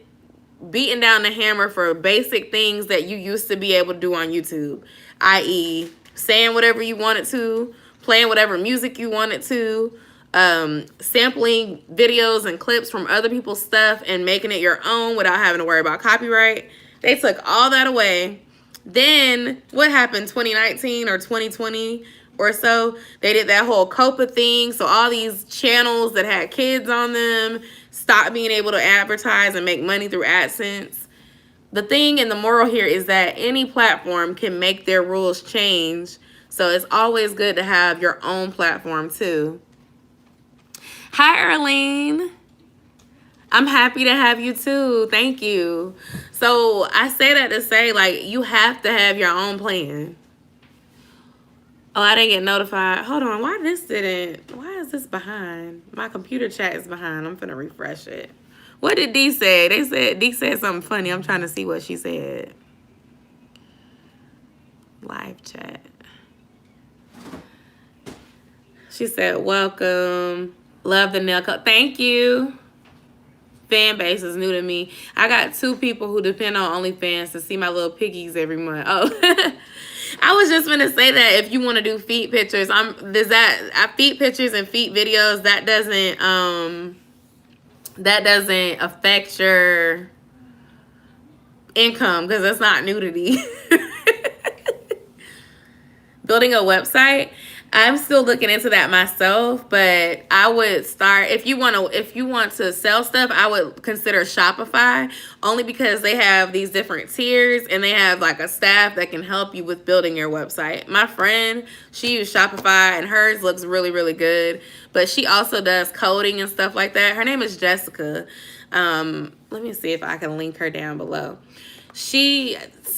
beating down the hammer for basic things that you used to be able to do on YouTube, i.e. saying whatever you wanted to, playing whatever music you wanted to, sampling videos and clips from other people's stuff and making it your own without having to worry about copyright. They took all that away. Then what happened, 2019 or 2020 or so? They did that whole COPA thing. So all these channels that had kids on them stopped being able to advertise and make money through AdSense. The thing and the moral here is that any platform can make their rules change. So it's always good to have your own platform too. Hi, Arlene. I'm happy to have you too. Thank you. So I say that to say, like, you have to have your own plan. Oh, I didn't get notified. Hold on. Why is this behind? My computer chat is behind. I'm finna refresh it. What did Dee say? Dee said something funny. I'm trying to see what she said. Live chat. She said, welcome. Love the nail cut. Thank you. Fan base is new to me. I got 2 people who depend on OnlyFans to see my little piggies every month. Oh, I was just gonna say that if you want to do feet pictures, feet pictures and feet videos, that doesn't affect your income, because that's not nudity. Building a website, I'm still looking into that myself, but I would start, if you want to sell stuff, I would consider Shopify, only because they have these different tiers and they have like a staff that can help you with building your website. My friend, she used Shopify and hers looks really, really good, but she also does coding and stuff like that. Her name is Jessica. Let me see if I can link her down below.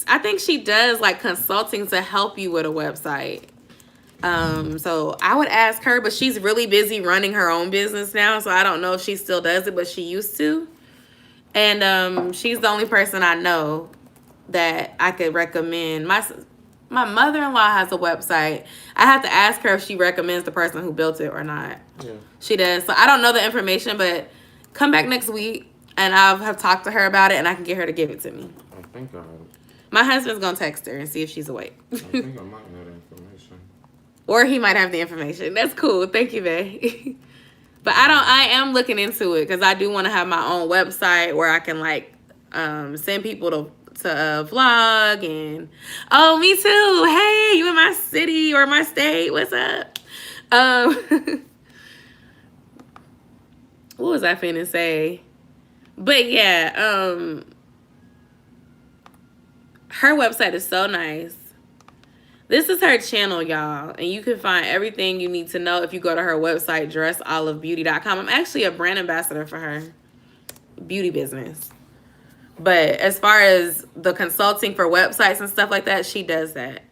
I think she does like consulting to help you with a website. So I would ask her, but she's really busy running her own business now, so I don't know if she still does it, but she used to. And she's the only person I know that I could recommend. My mother-in-law has a website. I have to ask her if she recommends the person who built it or not. Yeah. She does. So I don't know the information, but come back next week and I'll have talked to her about it and I can get her to give it to me. I think my husband's gonna text her and see if she's awake. I think I might have information. Or he might have the information. That's cool. Thank you, babe. But I am looking into it because I do want to have my own website where I can like send people to vlog and me too. Hey, you in my city or my state? What's up? What was I finna say? But yeah, her website is so nice. This is her channel, y'all, and you can find everything you need to know if you go to her website, dressolivebeauty.com. I'm actually a brand ambassador for her beauty business. But as far as the consulting for websites and stuff like that, she does that.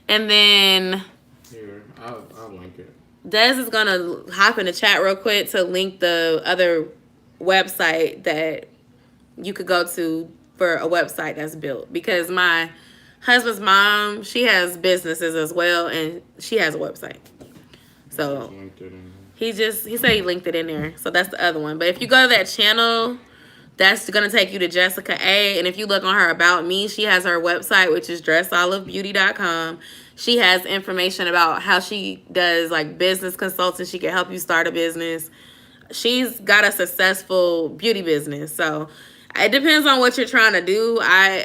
And then... Here, I'll link it. Des is gonna hop in the chat real quick to link the other website that you could go to for a website that's built, because my husband's mom, she has businesses as well, and she has a website. So he said he linked it in there. So that's the other one. But if you go to that channel, that's gonna take you to Jessica A. And if you look on her About Me, she has her website, which is dressolivebeauty.com. She has information about how she does like business consulting. She can help you start a business. She's got a successful beauty business. So it depends on what you're trying to do.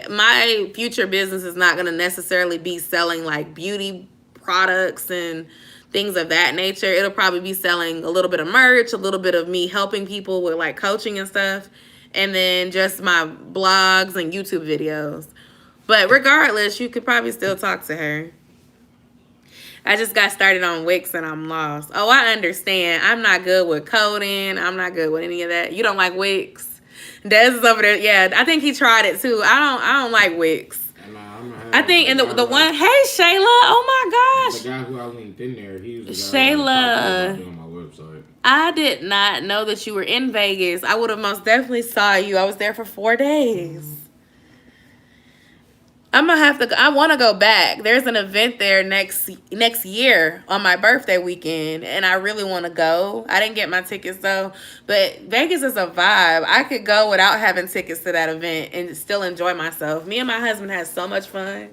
My future business is not gonna necessarily be selling like beauty products and things of that nature. It'll probably be selling a little bit of merch, a little bit of me helping people with like coaching and stuff, and then just my blogs and YouTube videos. But regardless, you could probably still talk to her. I just got started on Wix and I'm lost. Oh, I understand. I'm not good with coding. I'm not good with any of that. You don't like Wix? Des is over there. Yeah, I think he tried it too. I don't like Wix. I think, and the one, hey Shayla, oh my gosh. The guy who I linked in there, he was the guy Shayla. On my website. I did not know that you were in Vegas. I would have most definitely saw you. I was there for 4 days. I'm gonna have to. I want to go back. There's an event there next year on my birthday weekend, and I really want to go. I didn't get my tickets though, but Vegas is a vibe. I could go without having tickets to that event and still enjoy myself. Me and my husband had so much fun.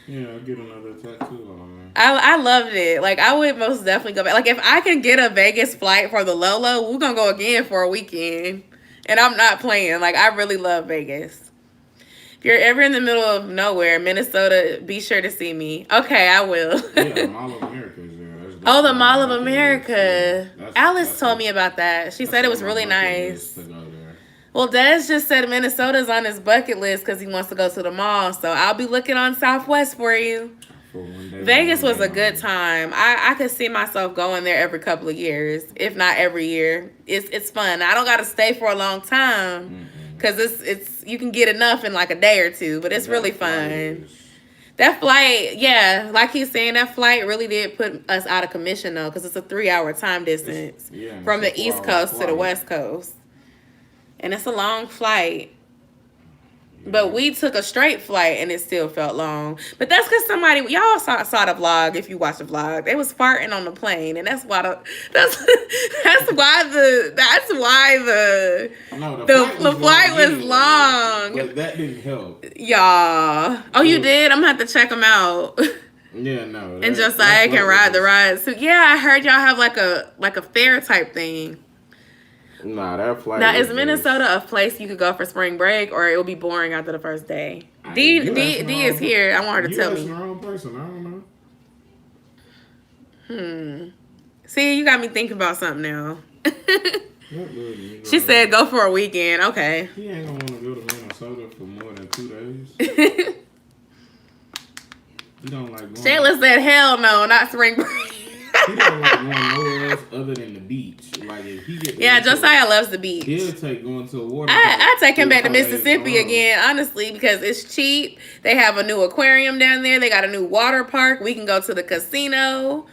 Yeah, I'll get another tattoo on. I loved it. Like, I would most definitely go back. Like, if I can get a Vegas flight for the Lolo, we're gonna go again for a weekend. And I'm not playing. Like, I really love Vegas. If you're ever in the middle of nowhere, Minnesota, be sure to see me. Okay, I will. Yeah, the Mall of America is there. Oh, the Mall of America. Alice told me about that. She said it was really nice. Well, Des just said Minnesota's on his bucket list because he wants to go to the mall. So I'll be looking on Southwest for you. Vegas was a good time. I could see myself going there every couple of years, if not every year. It's fun. I don't got to stay for a long time because it's you can get enough in like a day or two, but it's really fun. That flight, yeah, like he's saying, that flight really did put us out of commission though, because it's a 3-hour time distance from the East Coast to the West Coast. And it's a long flight. But we took a straight flight and it still felt long. But that's because somebody, y'all saw the vlog if you watch the vlog. They was farting on the plane, and that's why the flight was long. But that didn't help. Y'all. Oh, you did? I'm gonna have to check them out. Yeah, no. And Josiah can ride the ride. So yeah, I heard y'all have like a fair type thing. Nah, that flight. Now, is Minnesota a place you could go for spring break, or it will be boring after the first day? D is here. I want her to tell me. You're the wrong person. I don't know. See, you got me thinking about something now. She said go for a weekend. Okay. He ain't gonna want to go to Minnesota for more than 2 days. He don't like going. Shayla said, hell no, not spring break. He don't like going nowhere else other than the beach. Like if he get Josiah loves the beach. He'll take going to a water. I take him back to Mississippi again, honestly, because it's cheap. They have a new aquarium down there. They got a new water park. We can go to the casino.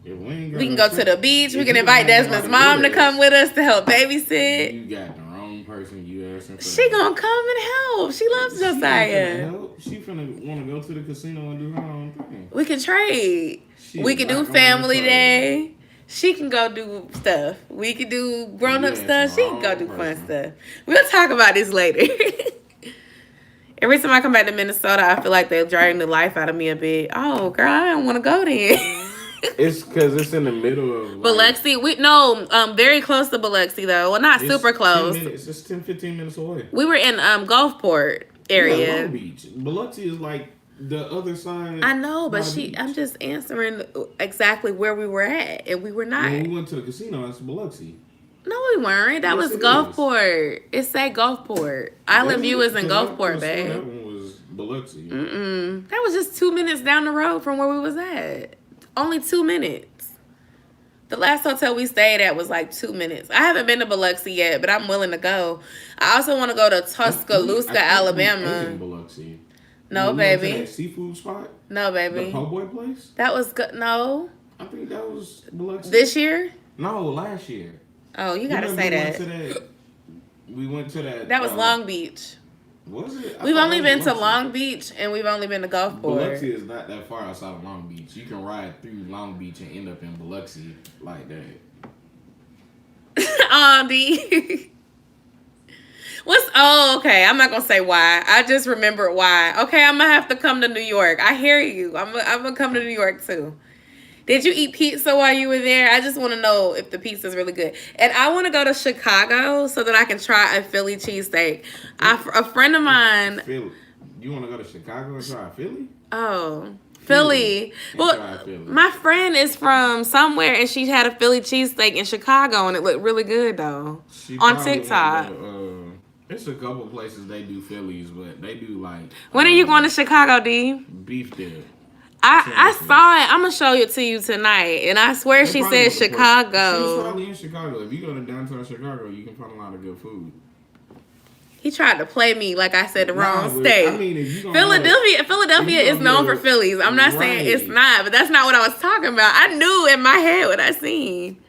We can go to the beach. We can invite Desmond's mom to come with us to help babysit. You got the wrong person. You asking for. She gonna come and help. She loves Josiah. She finna want to go to the casino and do her own thing. We can trade. We can do family day. She can go do stuff. We can do grown-up stuff. She can go do fun stuff. We'll talk about this later. Every time I come back to Minnesota, I feel like they're dragging the life out of me a bit. Oh, girl, I don't want to go there. It's because it's in the middle of Biloxi. Very close to Biloxi, though. Well, not super close. It's just 10-15 minutes away. We were in Gulfport area. Yeah, Long Beach. Biloxi is like the other side. I know, but I'm just answering exactly where we were at, and we were not. When we went to the casino, that's Biloxi. No, we weren't. That was Gulfport. It said Gulfport. Island View is in Gulfport, babe. That one was Biloxi. That was just 2 minutes down the road from where we was at. Only 2 minutes. The last hotel we stayed at was like 2 minutes. I haven't been to Biloxi yet, but I'm willing to go. I also want to go to Tuscaloosa, Alabama. Biloxi. No, baby. That seafood spot? No, baby. The po' boy place? That was good. No. I think that was Biloxi. This year? No, last year. Oh, you gotta say that. We went to that. That was Long Beach. Was it? We've only been to Long Beach and we've only been to Gulfport. Biloxi is not that far outside of Long Beach. You can ride through Long Beach and end up in Biloxi like that. Oh, D. Okay. I'm not gonna say why. I just remembered why. Okay, I'm gonna have to come to New York. I hear you. I'm gonna come to New York too. Did you eat pizza while you were there? I just want to know if the pizza is really good. And I want to go to Chicago so that I can try a Philly cheesesteak. A friend of mine. Philly. You want to go to Chicago and try Philly? Oh, Philly. Well, Philly. My friend is from somewhere and she had a Philly cheesesteak in Chicago and it looked really good though. On TikTok. It's a couple places they do Phillies, but they do like. When are you going to Chicago, D? Beef dip. I saw it. I'm gonna show it to you tonight, and I swear she said Chicago. She's probably in Chicago. If you go to downtown Chicago, you can find a lot of good food. He tried to play me like I said the wrong state. I mean, if you Philadelphia is known for Phillies. I'm not saying it's not, but that's not what I was talking about. I knew in my head what I seen.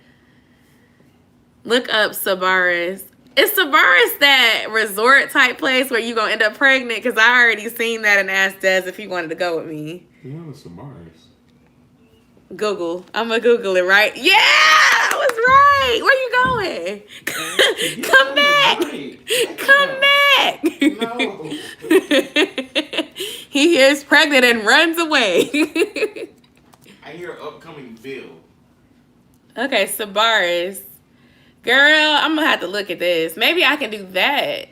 Look up Sabaris. Is Sabaris that resort type place where you gonna end up pregnant? Because I already seen that and asked Des if he wanted to go with me. Yeah, Sabaris. Google. I'm gonna Google it, right? Yeah, I was right. Where you going? Come back. Come back. No. He hears pregnant and runs away. I hear upcoming bill. Okay, Sabaris. Girl, I'm gonna have to look at this. Maybe I can do that.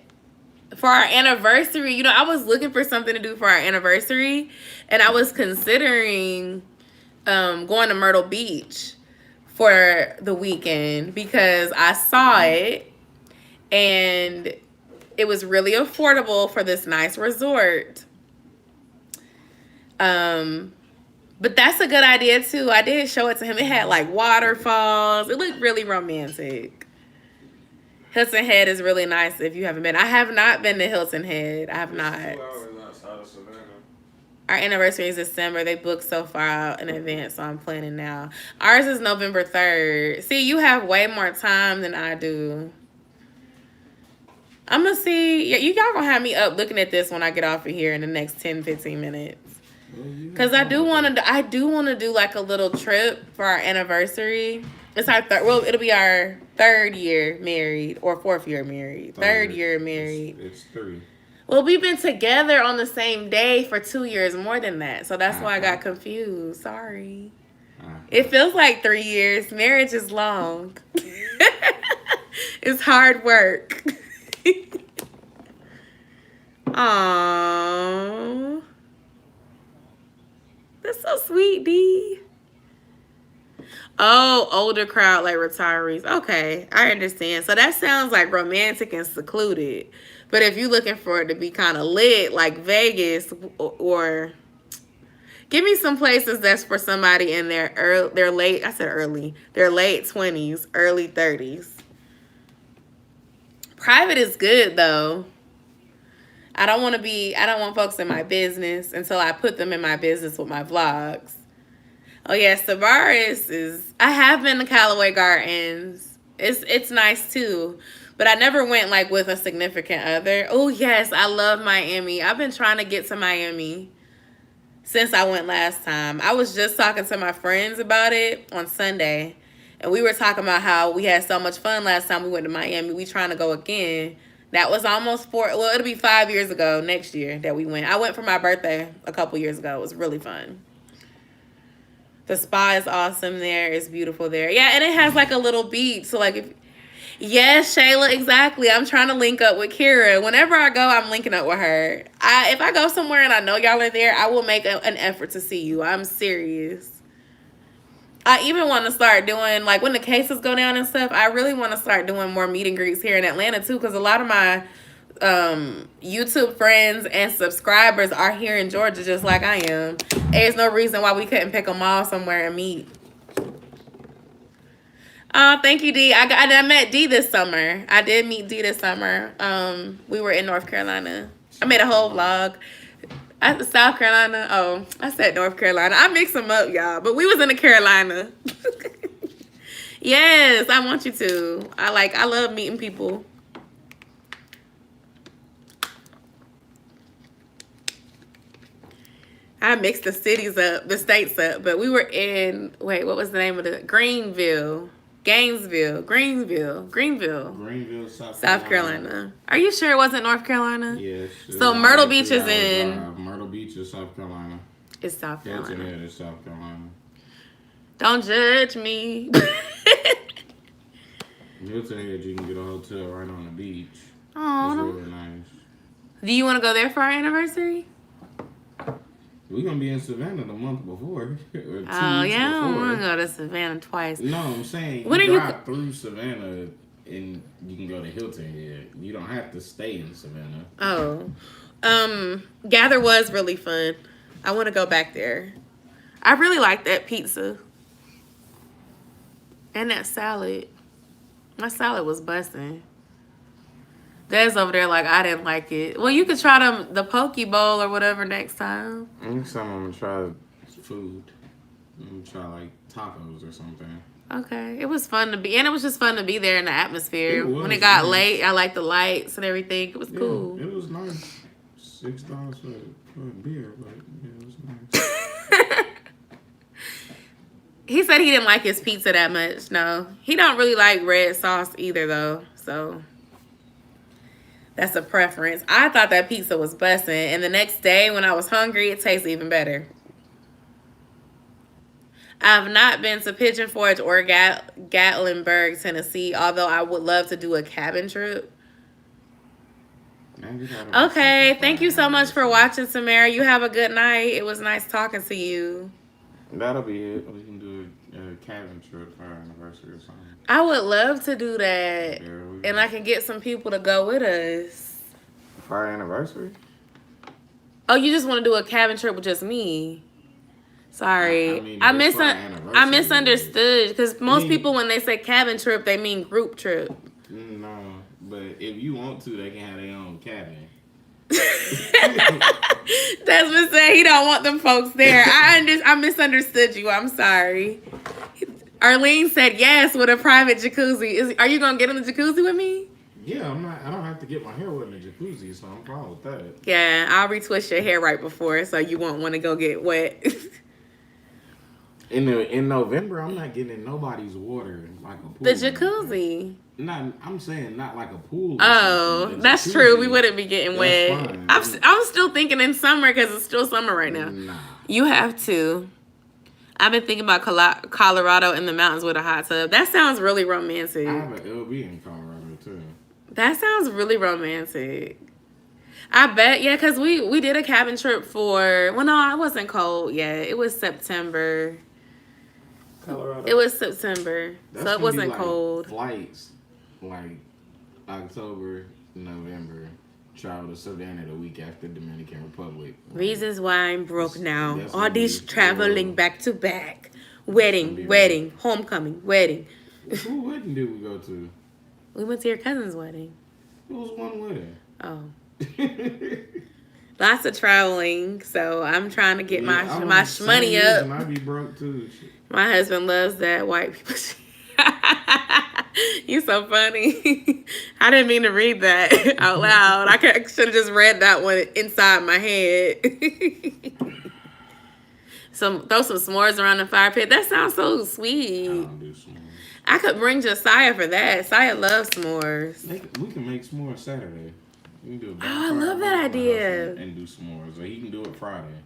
For our anniversary, I was looking for something to do for our anniversary, and I was considering going to Myrtle Beach for the weekend because I saw it, and it was really affordable for this nice resort. But that's a good idea, too. I did show it to him. It had, like, waterfalls. It looked really romantic. Hilton Head is really nice if you haven't been. I have not been to Hilton Head. I have not. 2 hours outside of Savannah. Our anniversary is December. They booked so far out in advance, so I'm planning now. Ours is November 3rd. See, you have way more time than I do. I'm going to see. Y'all going to have me up looking at this when I get off of here in the next 10, 15 minutes. Because I do want to do like a little trip for our anniversary. It's our it'll be our 3rd year married or 4th year married. 3rd year married. It's 3. Well, we've been together on the same day for 2 years more than that. So that's why I got confused. Sorry. It feels like 3 years. Marriage is long. It's hard work. Aww. That's so sweet, D. Oh, older crowd like retirees. Okay, I understand. So that sounds like romantic and secluded. But if you're looking for it to be kind of lit, like Vegas, or give me some places that's for somebody in their late 20s, early 30s. Private is good though. I don't want folks in my business until I put them in my business with my vlogs. Oh yeah, Sabaris I have been to Callaway Gardens. It's nice too. But I never went like with a significant other. Oh yes, I love Miami. I've been trying to get to Miami since I went last time. I was just talking to my friends about it on Sunday. And we were talking about how we had so much fun last time we went to Miami. We trying to go again. That was almost it'll be 5 years ago next year that we went. I went for my birthday a couple years ago. It was really fun. The spa is awesome there. It's beautiful there. Yeah, and it has like a little beach. So like yes, Shayla, exactly. I'm trying to link up with Kira. Whenever I go, I'm linking up with her. If I go somewhere and I know y'all are there, I will make an effort to see you. I'm serious. I even want to start doing, like, when the cases go down and stuff, I really want to start doing more meet and greets here in Atlanta, too, because a lot of my YouTube friends and subscribers are here in Georgia just like I am. There's no reason why we couldn't pick them all somewhere and meet. Thank you, D. I met D this summer. I did meet D this summer. We were in North Carolina. I made a whole vlog. South Carolina. Oh, I said North Carolina. I mix them up, y'all. But we was in the Carolina. Yes, I want you to. I love meeting people. I mixed the cities up, the states up, but we were in, wait, what was the name of the, Greenville, Greenville, South Carolina. Are you sure it wasn't North Carolina? Yes. So Myrtle Beach is in. Myrtle Beach is South Carolina. It's South Carolina. Hilton Head is South Carolina. Don't judge me. Hilton Head, you can get a hotel right on the beach. Oh, it's really nice. Do you want to go there for our anniversary? We're going to be in Savannah the month before. Or 2 Oh, weeks yeah, I don't before. want to go to Savannah twice. No, I'm saying When you are drive through Savannah and you can go to Hilton Head. You don't have to stay in Savannah. Oh. Gather was really fun. I want to go back there. I really like that pizza. And that salad. My salad was busting. Dad's over there like, I didn't like it. Well, you could try the poke bowl or whatever next time. Next time I'm going to try food. I'm going to try like tacos or something. Okay. It was fun to be, and it was just fun to be there in the atmosphere. When it nice. got late, I liked the lights and everything. It was cool. It was nice. $6 for a beer, but yeah, it was nice. He said he didn't like his pizza that much. No. He don't really like red sauce either, though. So that's a preference. I thought that pizza was busting, and the next day when I was hungry, it tastes even better. I've not been to Pigeon Forge or Gatlinburg, Tennessee, although I would love to do a cabin trip. Okay, thank you so much for watching, Samara. You have a good night. It was nice talking to you. That'll be it. We can do a cabin trip for our anniversary or something. I would love to do that. And I can get some people to go with us. For our anniversary? Oh, you just want to do a cabin trip with just me? Sorry. I misunderstood. Because most people, when they say cabin trip, they mean group trip. No, but if you want to, they can have their own cabin. Desmond said he don't want them folks there. I misunderstood you. I'm sorry. Arlene said yes with a private jacuzzi. Are you gonna get in the jacuzzi with me? Yeah, I'm not. I don't have to get my hair wet in the jacuzzi, so I'm fine with that. Yeah, I'll retwist your hair right before, so you won't want to go get wet. In November, I'm not getting in nobody's water like a pool. The jacuzzi. I'm saying not like a pool. Oh, that's true. We wouldn't be getting wet. I'm still thinking in summer because it's still summer right now. Nah. You have to. I've been thinking about Colorado in the mountains with a hot tub. That sounds really romantic. I have an LB in Colorado too. That sounds really romantic. I bet, yeah, because we did a cabin trip for, well, no, it wasn't cold yet. It was September. Colorado. It was September, so it wasn't cold. Flights like October, November. Travel to Savannah the week after Dominican Republic. Reasons why I'm broke now. All these traveling back to back. Wedding, homecoming, wedding. Who wedding did we go to? We went to your cousin's wedding. It was one wedding. Oh. Lots of traveling, so I'm trying to get my shmoney up. And I be broke too. My husband loves that white people shit. You so funny. I didn't mean to read that out loud. I should have just read that one inside my head. Throw some s'mores around the fire pit. That sounds so sweet. I don't do s'mores. I could bring Josiah for that. Saya loves s'mores. We can make s'mores Saturday. We can do it I love that idea. And do s'mores. Or he can do it Friday.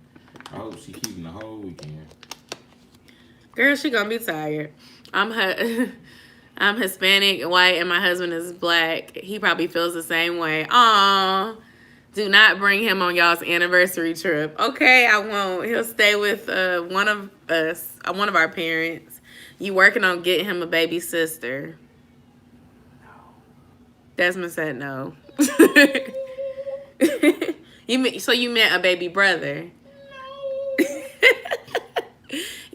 I hope she keeping the whole weekend. Girl, she gonna be tired. I'm Hispanic, white, and my husband is black. He probably feels the same way. Aw. Do not bring him on y'all's anniversary trip. Okay, I won't. He'll stay with one of us, one of our parents. You working on getting him a baby sister? No. Desmond said no. So you meant a baby brother? No.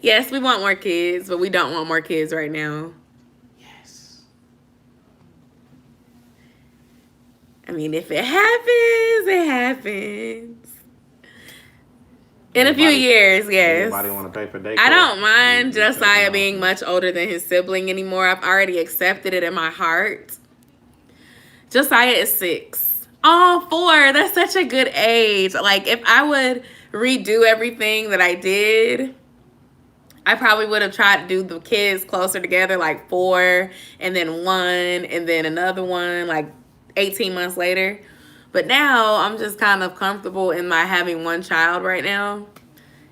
Yes, we want more kids, but we don't want more kids right now. I mean, if it happens, it happens. In a few years, yes. Anybody want to pay for daycare? I don't mind You take Josiah an being option. much older than his sibling anymore. I've already accepted it in my heart. Josiah is 6. Oh, 4. That's such a good age. Like, if I would redo everything that I did, I probably would have tried to do the kids closer together, like 4, and then 1, and then another one, like 18 months later. But now I'm just kind of comfortable in my having one child right now.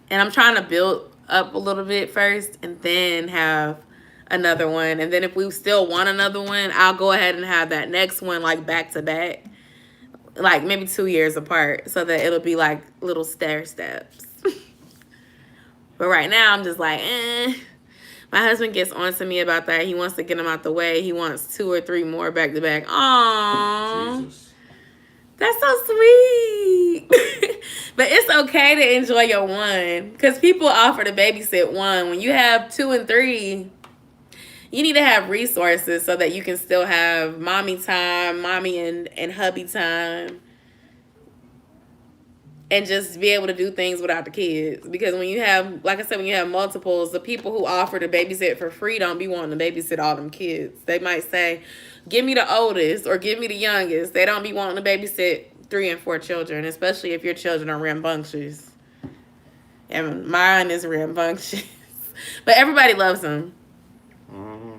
And I'm trying to build up a little bit first and then have another one. And then if we still want another one, I'll go ahead and have that next one like back to back, like maybe 2 years apart, so that it'll be like little stair steps. But right now I'm just like, My husband gets on to me about that. He wants to get them out the way. He wants 2 or 3 more back to back. Aww. Jesus. That's so sweet. But it's okay to enjoy your one. Because people offer to babysit one. When you have 2 and 3, you need to have resources so that you can still have mommy time, mommy and hubby time. And just be able to do things without the kids. Because when you have, like I said, when you have multiples, the people who offer to babysit for free don't be wanting to babysit all them kids. They might say, give me the oldest or give me the youngest. They don't be wanting to babysit 3 and 4 children, especially if your children are rambunctious. And mine is rambunctious. But everybody loves them. Mm-hmm.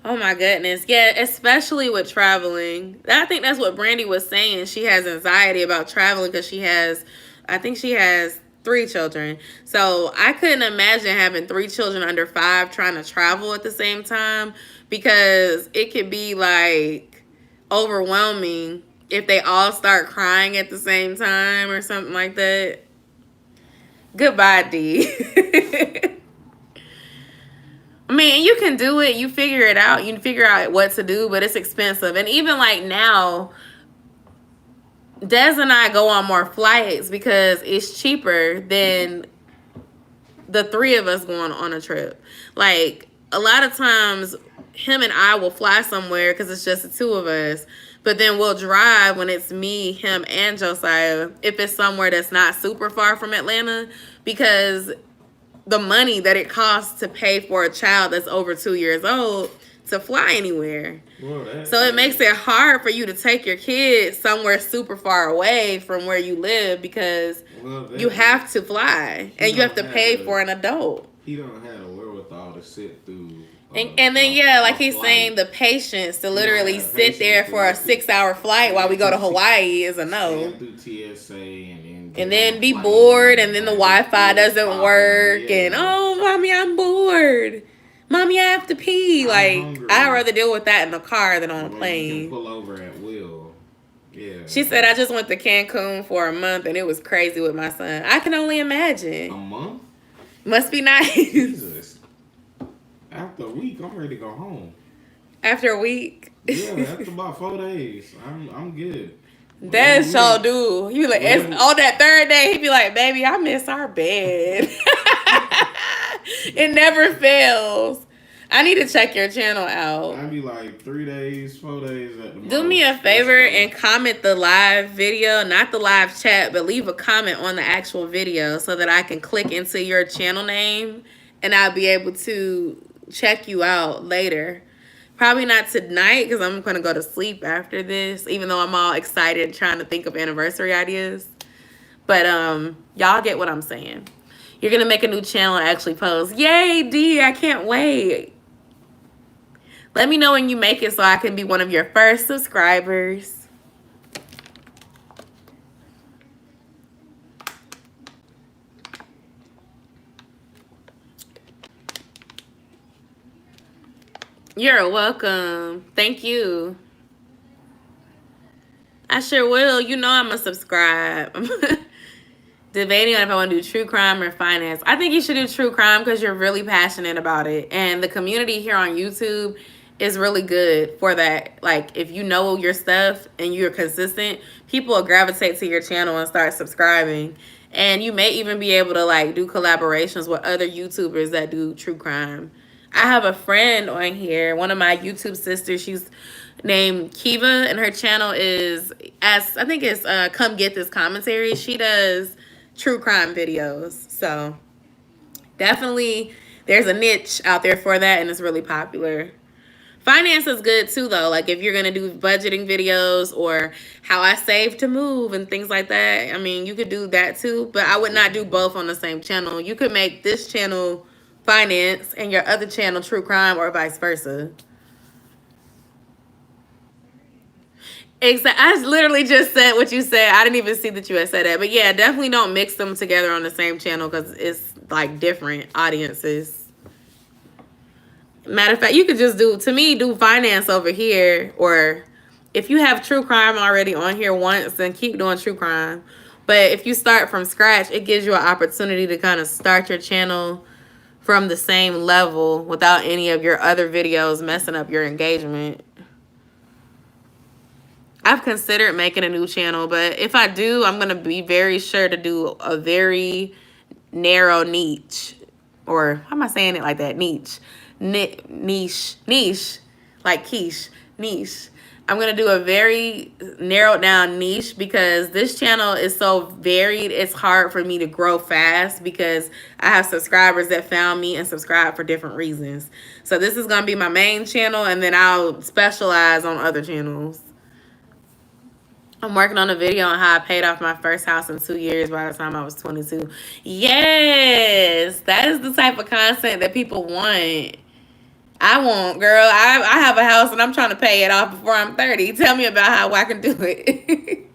Oh my goodness. Yeah, especially with traveling. I think that's what Brandy was saying. She has anxiety about traveling because I think she has 3 children. So I couldn't imagine having 3 children under 5 trying to travel at the same time, because it could be like overwhelming if they all start crying at the same time or something like that. Goodbye, D. I mean, you can do it. You figure it out. You can figure out what to do, but it's expensive. And even like now, Des and I go on more flights because it's cheaper than the 3 of us going on a trip. Like, a lot of times, him and I will fly somewhere because it's just the 2 of us. But then we'll drive when it's me, him, and Josiah, if it's somewhere that's not super far from Atlanta, because the money that it costs to pay for a child that's over 2 years old to fly anywhere. Well, So it makes it hard for you to take your kids somewhere super far away from where you live, because you have to fly and you have to pay for an adult. He don't have the wherewithal to sit through. And then, yeah, like he's saying, the patience to literally sit there for a 6-hour flight while we go to Hawaii is a no. Through TSA And then be bored, and then the Wi-Fi doesn't work, and oh, mommy, I'm bored. Mommy, I have to pee. Like, I'd rather deal with that in the car than on a You plane. can pull over at will. Yeah. She said, I just went to Cancun for a month, and it was crazy with my son. I can only A imagine. month? Must be nice. Jesus. After a week, I'm ready to go home. After a week. Yeah, after about 4 days, I'm good. That's so dude. He be like, on that 3rd day, he'd be like, baby, I miss our bed. It never fails. I need to check your channel out. I'd be like 3 days, 4 days at the most. Do me a favor and comment the live video, not the live chat, but leave a comment on the actual video so that I can click into your channel name and I'll be able to check you out later. Probably not tonight because I'm going to go to sleep after this, even though I'm all excited trying to think of anniversary ideas. But y'all get what I'm saying. You're going to make a new channel and actually post. Yay, D, I can't wait. Let me know when you make it so I can be one of your first subscribers. You're welcome. Thank you. I sure will. You know I'm going to subscribe. Debating on if I want to do true crime or finance. I think you should do true crime because you're really passionate about it. And the community here on YouTube is really good for that. Like, if you know your stuff and you're consistent, people will gravitate to your channel and start subscribing. And you may even be able to, like, do collaborations with other YouTubers that do true crime. I have a friend on here, one of my YouTube sisters. She's named Kiva, and her channel is, as I think it's Come Get This Commentary. She does true crime videos. So definitely there's a niche out there for that, and it's really popular. Finance is good too, though. Like if you're gonna do budgeting videos or how I save to move and things like that, I mean, you could do that too. But I would not do both on the same channel. You could make this channel finance and your other channel true crime, or vice versa. Exactly. I literally just said what you said. I didn't even see that you had said that. But yeah, definitely don't mix them together on the same channel because it's like different audiences. Matter of fact, you could just do finance over here, or if you have true crime already on here once, then keep doing true crime. But if you start from scratch, it gives you an opportunity to kind of start your channel from the same level without any of your other videos messing up your engagement. I've considered making a new channel, but if I do, I'm going to be very sure to do a very narrow niche. Or how am I saying it like that? Niche, like quiche, niche. I'm going to do a very narrowed down niche because this channel is so varied. It's hard for me to grow fast because I have subscribers that found me and subscribe for different reasons. So this is going to be my main channel, and then I'll specialize on other channels. I'm working on a video on how I paid off my first house in 2 years by the time I was 22. Yes, that is the type of content that people want. I want, girl. I have a house and I'm trying to pay it off before I'm 30. Tell me about how I can do it.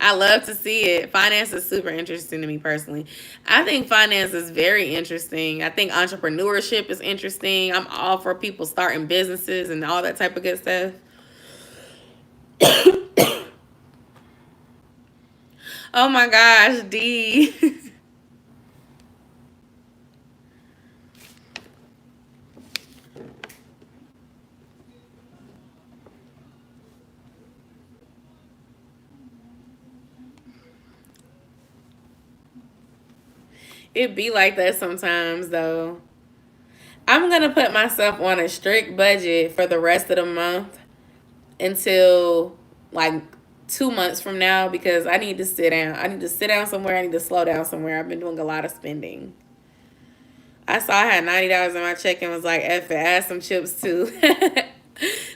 I love to see it. Finance is super interesting to me personally. I think finance is very interesting. I think entrepreneurship is interesting. I'm all for people starting businesses and all that type of good stuff. Oh my gosh, D. It be like that sometimes, though. I'm going to put myself on a strict budget for the rest of the month until like 2 months from now because I need to sit down. I need to sit down somewhere. I need to slow down somewhere. I've been doing a lot of spending. I saw I had $90 in my check and was like, F it, add some chips too.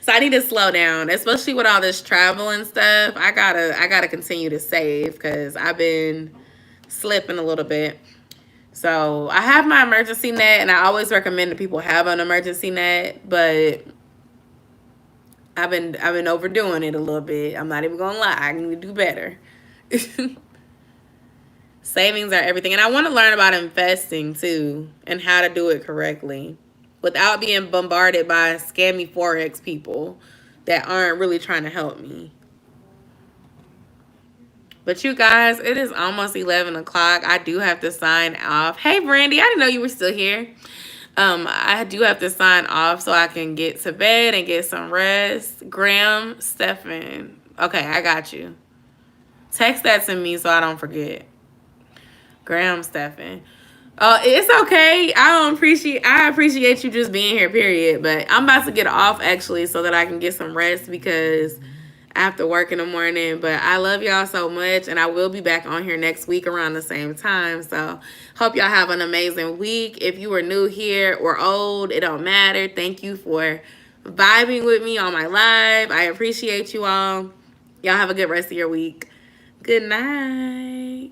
So I need to slow down, especially with all this travel and stuff. I gotta continue to save because I've been slipping a little bit. So I have my emergency net, and I always recommend that people have an emergency net, but I've been overdoing it a little bit. I'm not even gonna lie. I need to do better. Savings are everything, and I want to learn about investing too and how to do it correctly without being bombarded by scammy Forex people that aren't really trying to help me. But you guys, it is almost 11 o'clock. I do have to sign off. Hey, Brandy, I didn't know you were still here. I do have to sign off so I can get to bed and get some rest. Graham, Stephan. Okay, I got you. Text that to me so I don't forget. Graham, Stephan. It's okay. I appreciate you just being here, period. But I'm about to get off, actually, so that I can get some rest because I have to work in the morning. But I love y'all so much, and I will be back on here next week around the same time. So hope y'all have an amazing week. If you are new here or old, it don't matter. Thank you for vibing with me on my live. I appreciate you all. Y'all have a good rest of your week. Good night.